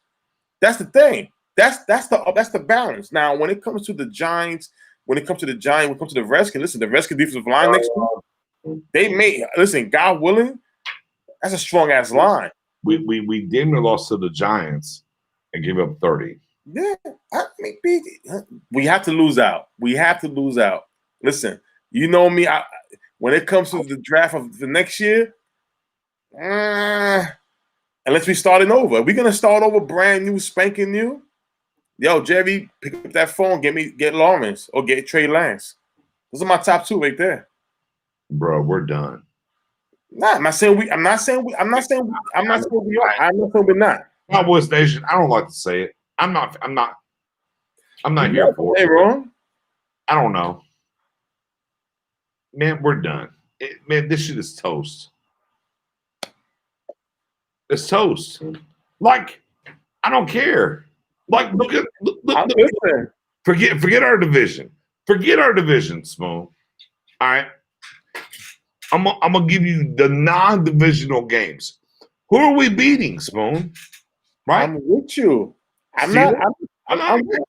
B: That's the thing. That's the balance. Now, when it comes to the Giants, when it comes to the Redskins, listen, the Redskins defensive line next week, they may listen. God willing, that's a strong ass line.
A: We damn near lost to the Giants and gave up 30.
B: Yeah, I mean, we have to lose out. We have to lose out. Listen, you know me. When it comes to the draft of the next year, unless we starting over, we're gonna start over brand new, spanking new. Yo, Jerry, pick up that phone, get Lawrence or get Trey Lance. Those are my top 2 right there.
A: Bro, we're done.
B: Nah, I'm not saying we are. I'm not saying we're not.
A: Cowboys Nation, I don't like to say it. I'm not here for it.
B: Wrong.
A: I don't know. Man, we're done. Man, this shit is toast. It's toast. Like, I don't care. Like, look. Forget our division. Forget our division, Spoon. All right. I'm gonna give you the non-divisional games. Who are we beating, Spoon? Right?
B: I'm with you. I'm with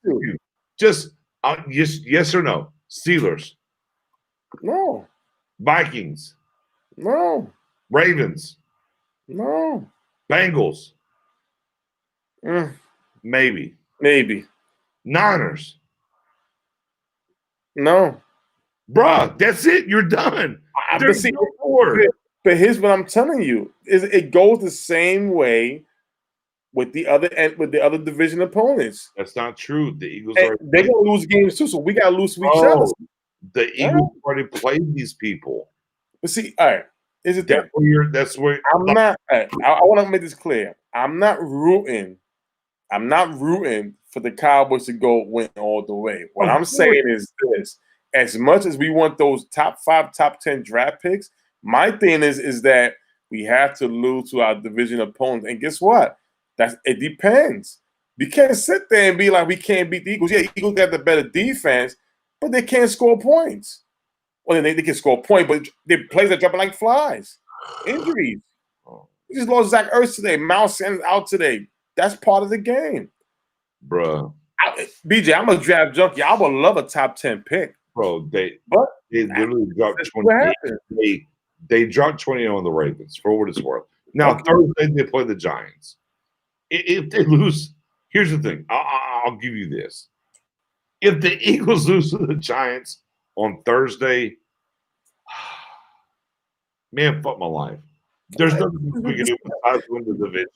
B: you.
A: Just yes or no. Steelers.
B: No.
A: Vikings.
B: No.
A: Ravens.
B: No.
A: Bengals. Maybe. Niners.
B: No.
A: Bruh, that's it. You're done.
B: But here's what I'm telling you: it goes the same way with the other division opponents.
A: That's not true. The Eagles
B: they're gonna lose games too, so we gotta lose to each other.
A: The Eagles already played these people.
B: But see, all right, is it that?
A: That's where
B: I'm not. I want to make this clear. I'm not rooting for the Cowboys to go win all the way. What I'm saying is this: as much as we want those top 5, top 10 draft picks, my thing is that we have to lose to our division opponents. And guess what? It depends. We can't sit there and be like we can't beat the Eagles. Yeah, Eagles got the better defense, but they can't score points. Well, they can score points, but their plays are dropping like flies. Injuries. We just lost Zach Ertz today. Miles Sanders out today. That's part of the game.
A: Bruh.
B: BJ, I'm a draft junkie. I would love a top 10 pick.
A: Bro, they literally dropped 20. They dropped 20 on the Ravens for what it's worth. Now Thursday they play the Giants. If they lose, here's the thing. I'll give you this. If the Eagles lose to the Giants on Thursday, man, fuck my life. There's nothing we can do besides win the division.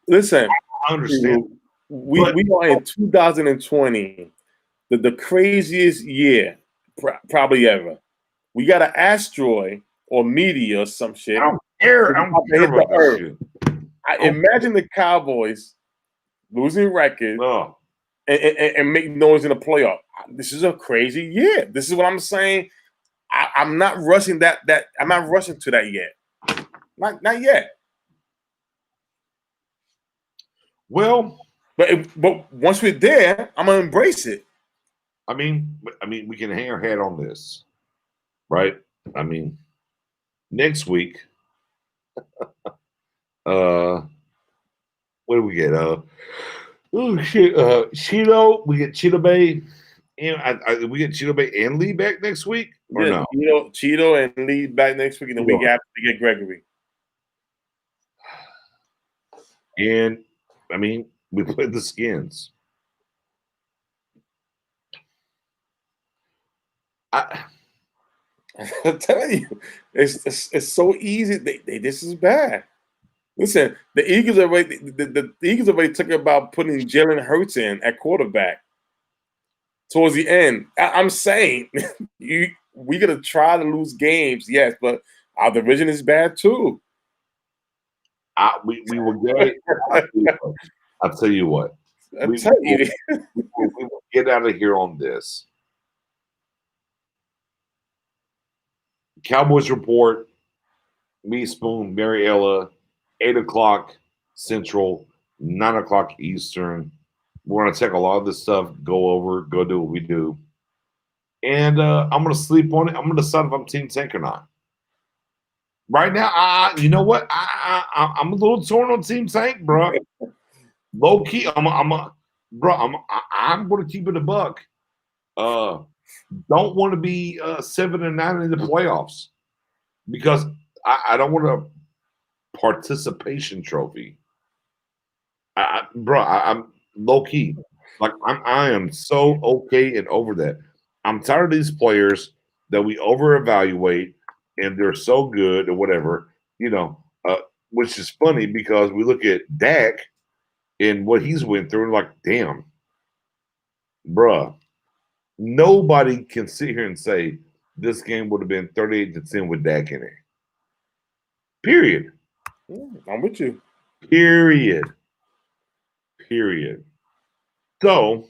B: Listen,
A: I understand.
B: We are in 2020, the craziest year probably ever. We got an asteroid or meteor or some shit.
A: I don't care. I don't care about that shit.
B: Imagine the Cowboys losing record and make noise in the playoff. This is a crazy year. This is what I'm saying. I'm not rushing that. I'm not rushing to that yet. Not yet.
A: Well,
B: but once we're there, I'm gonna embrace it.
A: I mean, we can hang our hat on this, right? I mean, next week, what do we get? Cheeto. We get Cheeto Bay, and we get Cheeto Bay and Lee back next week, or no?
B: Cheeto and Lee back next week, and the week after we get Gregory.
A: And I mean, we played the Skins.
B: I'm telling you, it's so easy. This is bad. Listen, the Eagles already took about putting Jalen Hurts in at quarterback towards the end. I'm saying we gonna try to lose games, yes, but our division is bad too.
A: We will get. I'll tell you what. We will get out of here on this. Cowboys report. Me, Spoon, Mariella, 8 o'clock Central, 9 o'clock Eastern. We're gonna take a lot of this stuff, go do what we do, and I'm gonna sleep on it. I'm gonna decide if I'm Team Tank or not. Right now, you know what? I'm a little torn on Team Tank, bro. Low key, I'm gonna keep it a buck. Don't want to be 7-9 in the playoffs because I don't want a participation trophy. I'm low key. Like I am so okay and over that. I'm tired of these players that we over evaluate and they're so good or whatever, which is funny because we look at Dak and what he's went through and like, damn, bruh, nobody can sit here and say this game would have been 38-10 with Dak in it. Period.
B: I'm with you.
A: Period. So,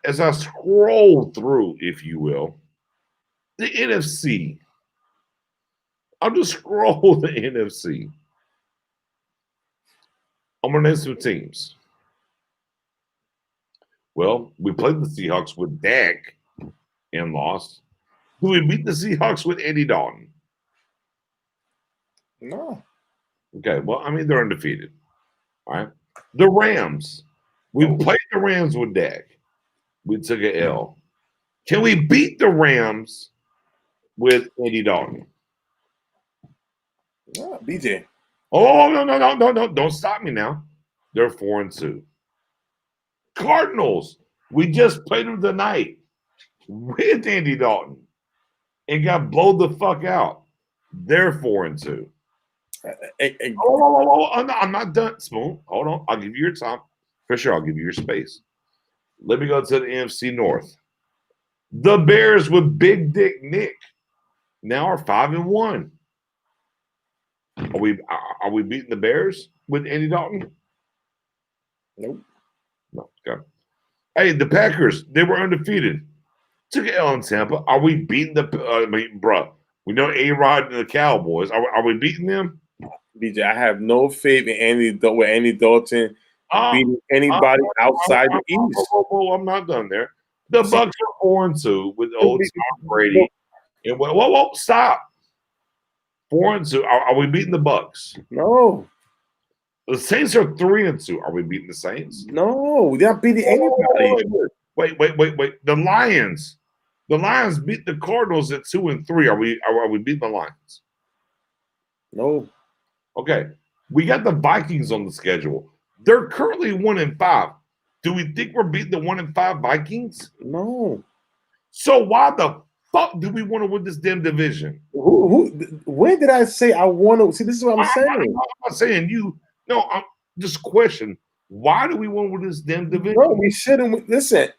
A: as I scroll through, if you will, the NFC, I'll just scroll the NFC. I'm going to name some teams. Well, we played the Seahawks with Dak and lost. Do we beat the Seahawks with Andy Dalton?
B: No.
A: Okay, well, I mean, they're undefeated. All right. The Rams. We played the Rams with Dak. We took an L. Can we beat the Rams with Andy Dalton?
B: No, BJ.
A: Oh, no. Don't stop me now. They're 4-2. Cardinals. We just played them tonight with Andy Dalton and got blown the fuck out. They're 4-2. I'm not done, Spoon. Hold on. I'll give you your time. For sure, I'll give you your space. Let me go to the NFC North. The Bears with Big Dick Nick now are 5-1. Are we beating the Bears with Andy Dalton?
B: Nope.
A: No. Okay. Hey, the Packers, they were undefeated. Took an L in Tampa. Are we beating bruh? We know A-Rod and the Cowboys. Are we beating them?
B: BJ, I have no faith in Andy Dalton beating anybody outside the East.
A: I'm not done there. The Bucks are 4-2 with old Tom Brady. And whoa, stop. 4-2. Are we beating the Bucks?
B: No.
A: The Saints are 3-2. Are we beating the Saints?
B: No, we're not beating anybody.
A: Wait. The Lions. The Lions beat the Cardinals at 2-3. Are we beating the Lions?
B: No.
A: Okay. We got the Vikings on the schedule. They're currently 1-5. Do we think we're beating the 1-5 Vikings?
B: No.
A: So why the fuck do we want to win this damn division?
B: When did I say I want to? See, this is what I'm saying.
A: I'm not saying you. No, I'm just question. Why do we want to win this damn division?
B: No, we shouldn't. Listen,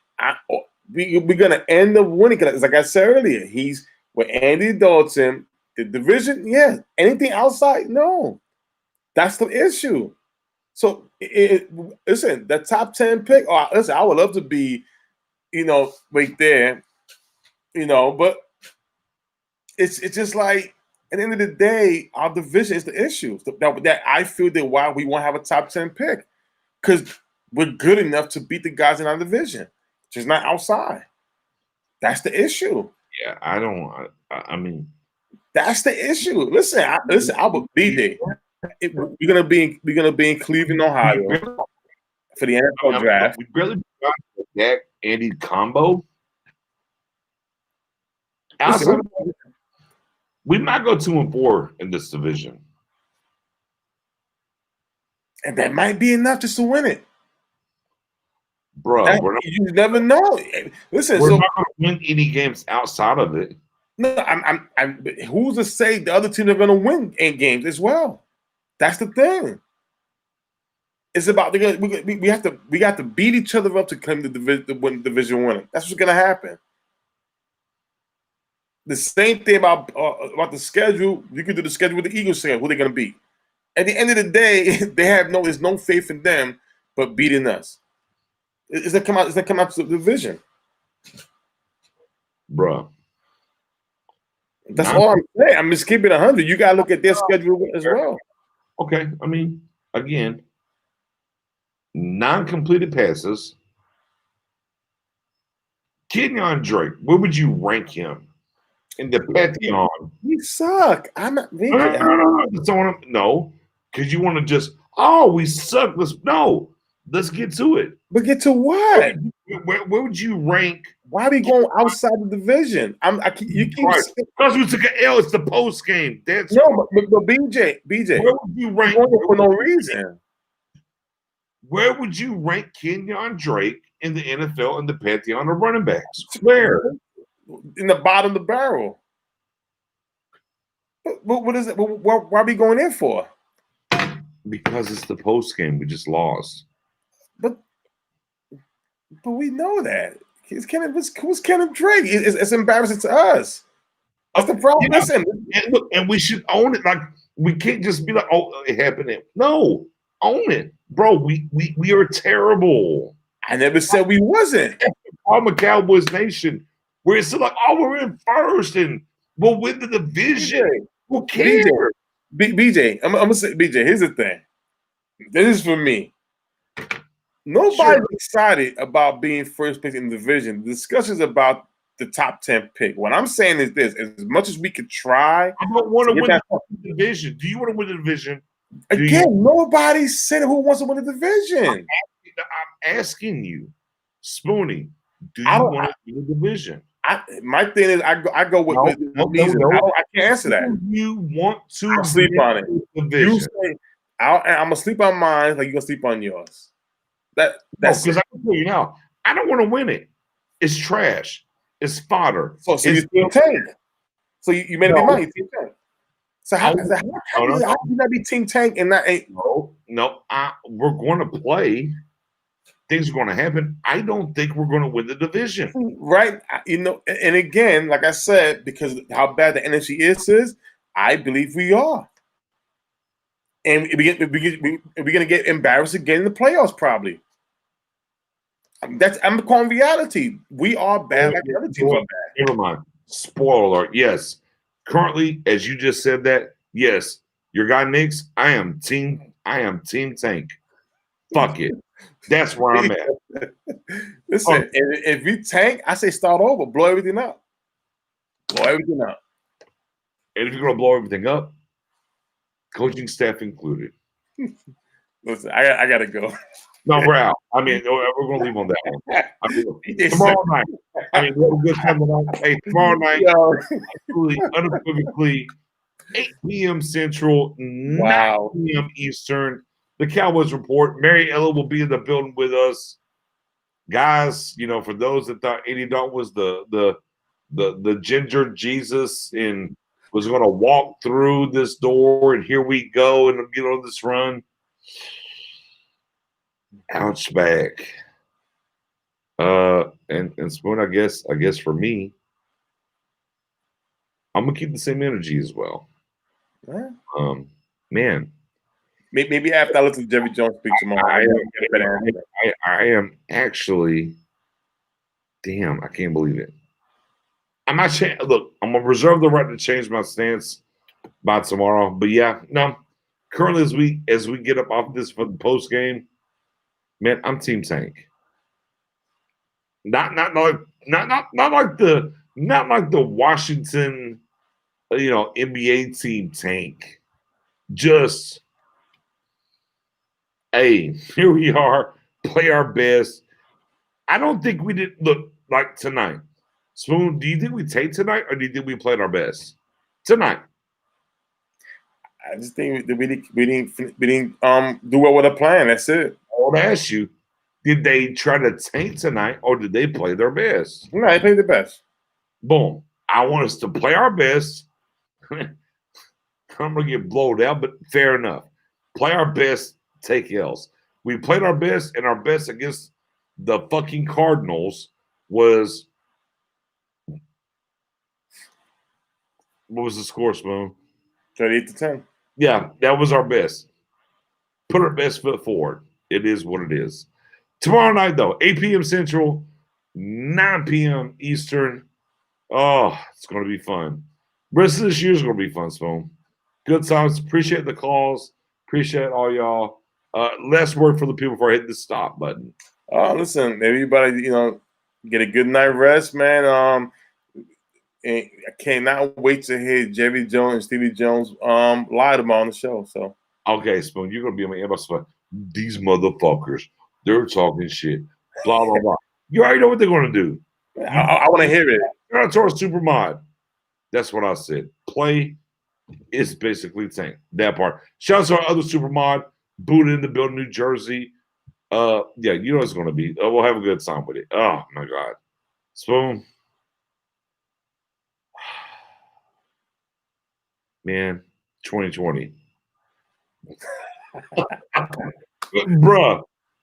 B: we're gonna end up winning. Cause like I said earlier, he's with Andy Dalton. The division, yeah. Anything outside, no. That's the issue. So, listen, the top 10 pick. Oh, listen, I would love to be, right there, but it's just like at the end of the day, our division is the issue. That I feel that why we won't have a top 10 pick because we're good enough to beat the guys in our division, just not outside. That's the issue.
A: Yeah, I mean,
B: that's the issue. Listen, I would BJ. We're gonna be in Cleveland, Ohio, for the NFL draft.
A: We barely got that Andy combo. Listen, we might go 2-4 in this division,
B: and that might be enough just to win it,
A: bro.
B: You never know. Listen,
A: we're not going to win any games outside of it.
B: No, I'm. Who's to say the other team are going to win games as well? That's the thing. It's about we have to beat each other up to claim the division winning. That's what's going to happen. The same thing about the schedule. You can do the schedule with the Eagles saying who they're going to beat. At the end of the day, there's no faith in them but beating us. Is that come out to the division,
A: bro?
B: That's all I'm saying. I'm just keeping 100. You gotta look at their schedule as well.
A: Okay, I mean, again, non-completed passes. Kenyon Drake, where would you rank him in the pantheon?
B: We suck. I'm not.
A: No, because you want to just we suck. Let's get to it.
B: But get to what?
A: Where would you rank?
B: Why are we going outside the division? You keep
A: because we took an L. It's the post game. But
B: BJ.
A: Where would you rank
B: for no reason?
A: Where would you rank Kenyon Drake in the NFL in the pantheon of running backs? Where?
B: In the bottom of the barrel. But what is it? Why are we going in for?
A: Because it's the post game. We just lost.
B: But we know that. Who's Kenneth Drake? It's embarrassing to us. That's the problem.
A: Yeah.
B: Listen,
A: and we should own it. Like we can't just be like, it happened. No, own it, bro. We are terrible.
B: I never said we wasn't.
A: I'm a Cowboys nation. Where it's like, we're in first and we'll win the division. Who cares?
B: BJ, I'm gonna say, BJ. Here's the thing. This is for me. Nobody's excited about being first place in the division. The discussion's about the top 10 pick. What I'm saying is this: as much as we could try,
A: I don't want to win the division. Do you want to win the division?
B: Again, nobody said who wants to win the division.
A: I'm asking you, Spoonie. Do you want to win the division?
B: My thing is, I go with I can't answer that.
A: You want to
B: I'll sleep on it. You say, I'm gonna sleep on mine, like you're gonna sleep on yours. That's
A: because I can tell you now, I don't want to win it. It's trash. It's fodder.
B: So you team tank. So you made up your mind. Team tank. So how can you not be team tank and not?
A: No. We're going to play. Things are going to happen. I don't think we're going to win the division.
B: Right. And again, like I said, because how bad the NFC is, I believe we are. And we're going to get embarrassed again in the playoffs, probably. I'm calling reality. We are bad like the other teams are bad.
A: Never mind. Spoiler alert. Yes. Currently, as you just said that, yes, your guy Knicks, I am team tank. Fuck it. That's where I'm at.
B: Listen, if we tank, I say start over, blow everything up. Blow everything up.
A: And if you're gonna blow everything up, coaching staff included.
B: Listen, I gotta go.
A: No, we're out. I mean, we're gonna leave on that one. I mean, tomorrow night. I mean, we have a good time tonight. Hey, tomorrow night, absolutely, unequivocally, 8 p.m. Central, 9 p.m. Eastern. The Cowboys Report. Mary Ella will be in the building with us, guys. You know, for those that thought Andy Dalton was the ginger Jesus and was going to walk through this door, and here we go and get on this run. Ouch back. And Spoon, I guess for me, I'm gonna keep the same energy as well.
B: Yeah.
A: Man.
B: Maybe after I listen to Jerry Jones speak tomorrow,
A: I am actually. Damn, I can't believe it. I'm not look, I'm gonna reserve the right to change my stance by tomorrow. But yeah, no. Currently, as we get up off this for the post game, man, I'm Team Tank. Not like the Washington, NBA team Tank. Just, hey, here we are, play our best. I don't think we did look like tonight. Spoon, do you think we take tonight, or do you think we played our best tonight?
B: I just think that we didn't do well with a plan. That's it.
A: I want to ask you, did they try to tank tonight, or did they play their best?
B: No, they played the best.
A: Boom. I want us to play our best. I'm gonna get blown out, but fair enough. Play our best, take L's. We played our best, and our best against the fucking Cardinals was. What was the score, Spoon?
B: 38-10.
A: Yeah, that was our best. Put our best foot forward. It is what it is. Tomorrow night, though, 8 p.m. Central, 9 p.m. Eastern. Oh, it's going to be fun. Rest of this year is going to be fun, Spoon. Good times. Appreciate the calls. Appreciate all y'all. Less work for the people before I hit the stop button.
B: Oh, listen, everybody, get a good night rest, man. And I cannot wait to hear Jerry Jones and Stevie Jones live tomorrow on the show. So
A: okay, Spoon, you're gonna be on my inbox. These motherfuckers, they're talking shit. Blah blah blah. You already know what they're gonna do.
B: I want to hear it.
A: Tyrannosaurus Supermod. That's what I said. Play is basically tank. That part. Shout out to our other Supermod, Buddha in the building, New Jersey. Yeah, you know what it's gonna be. We'll have a good time with it. Oh my God, Spoon. Man, 2020.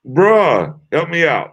A: Bruh, help me out.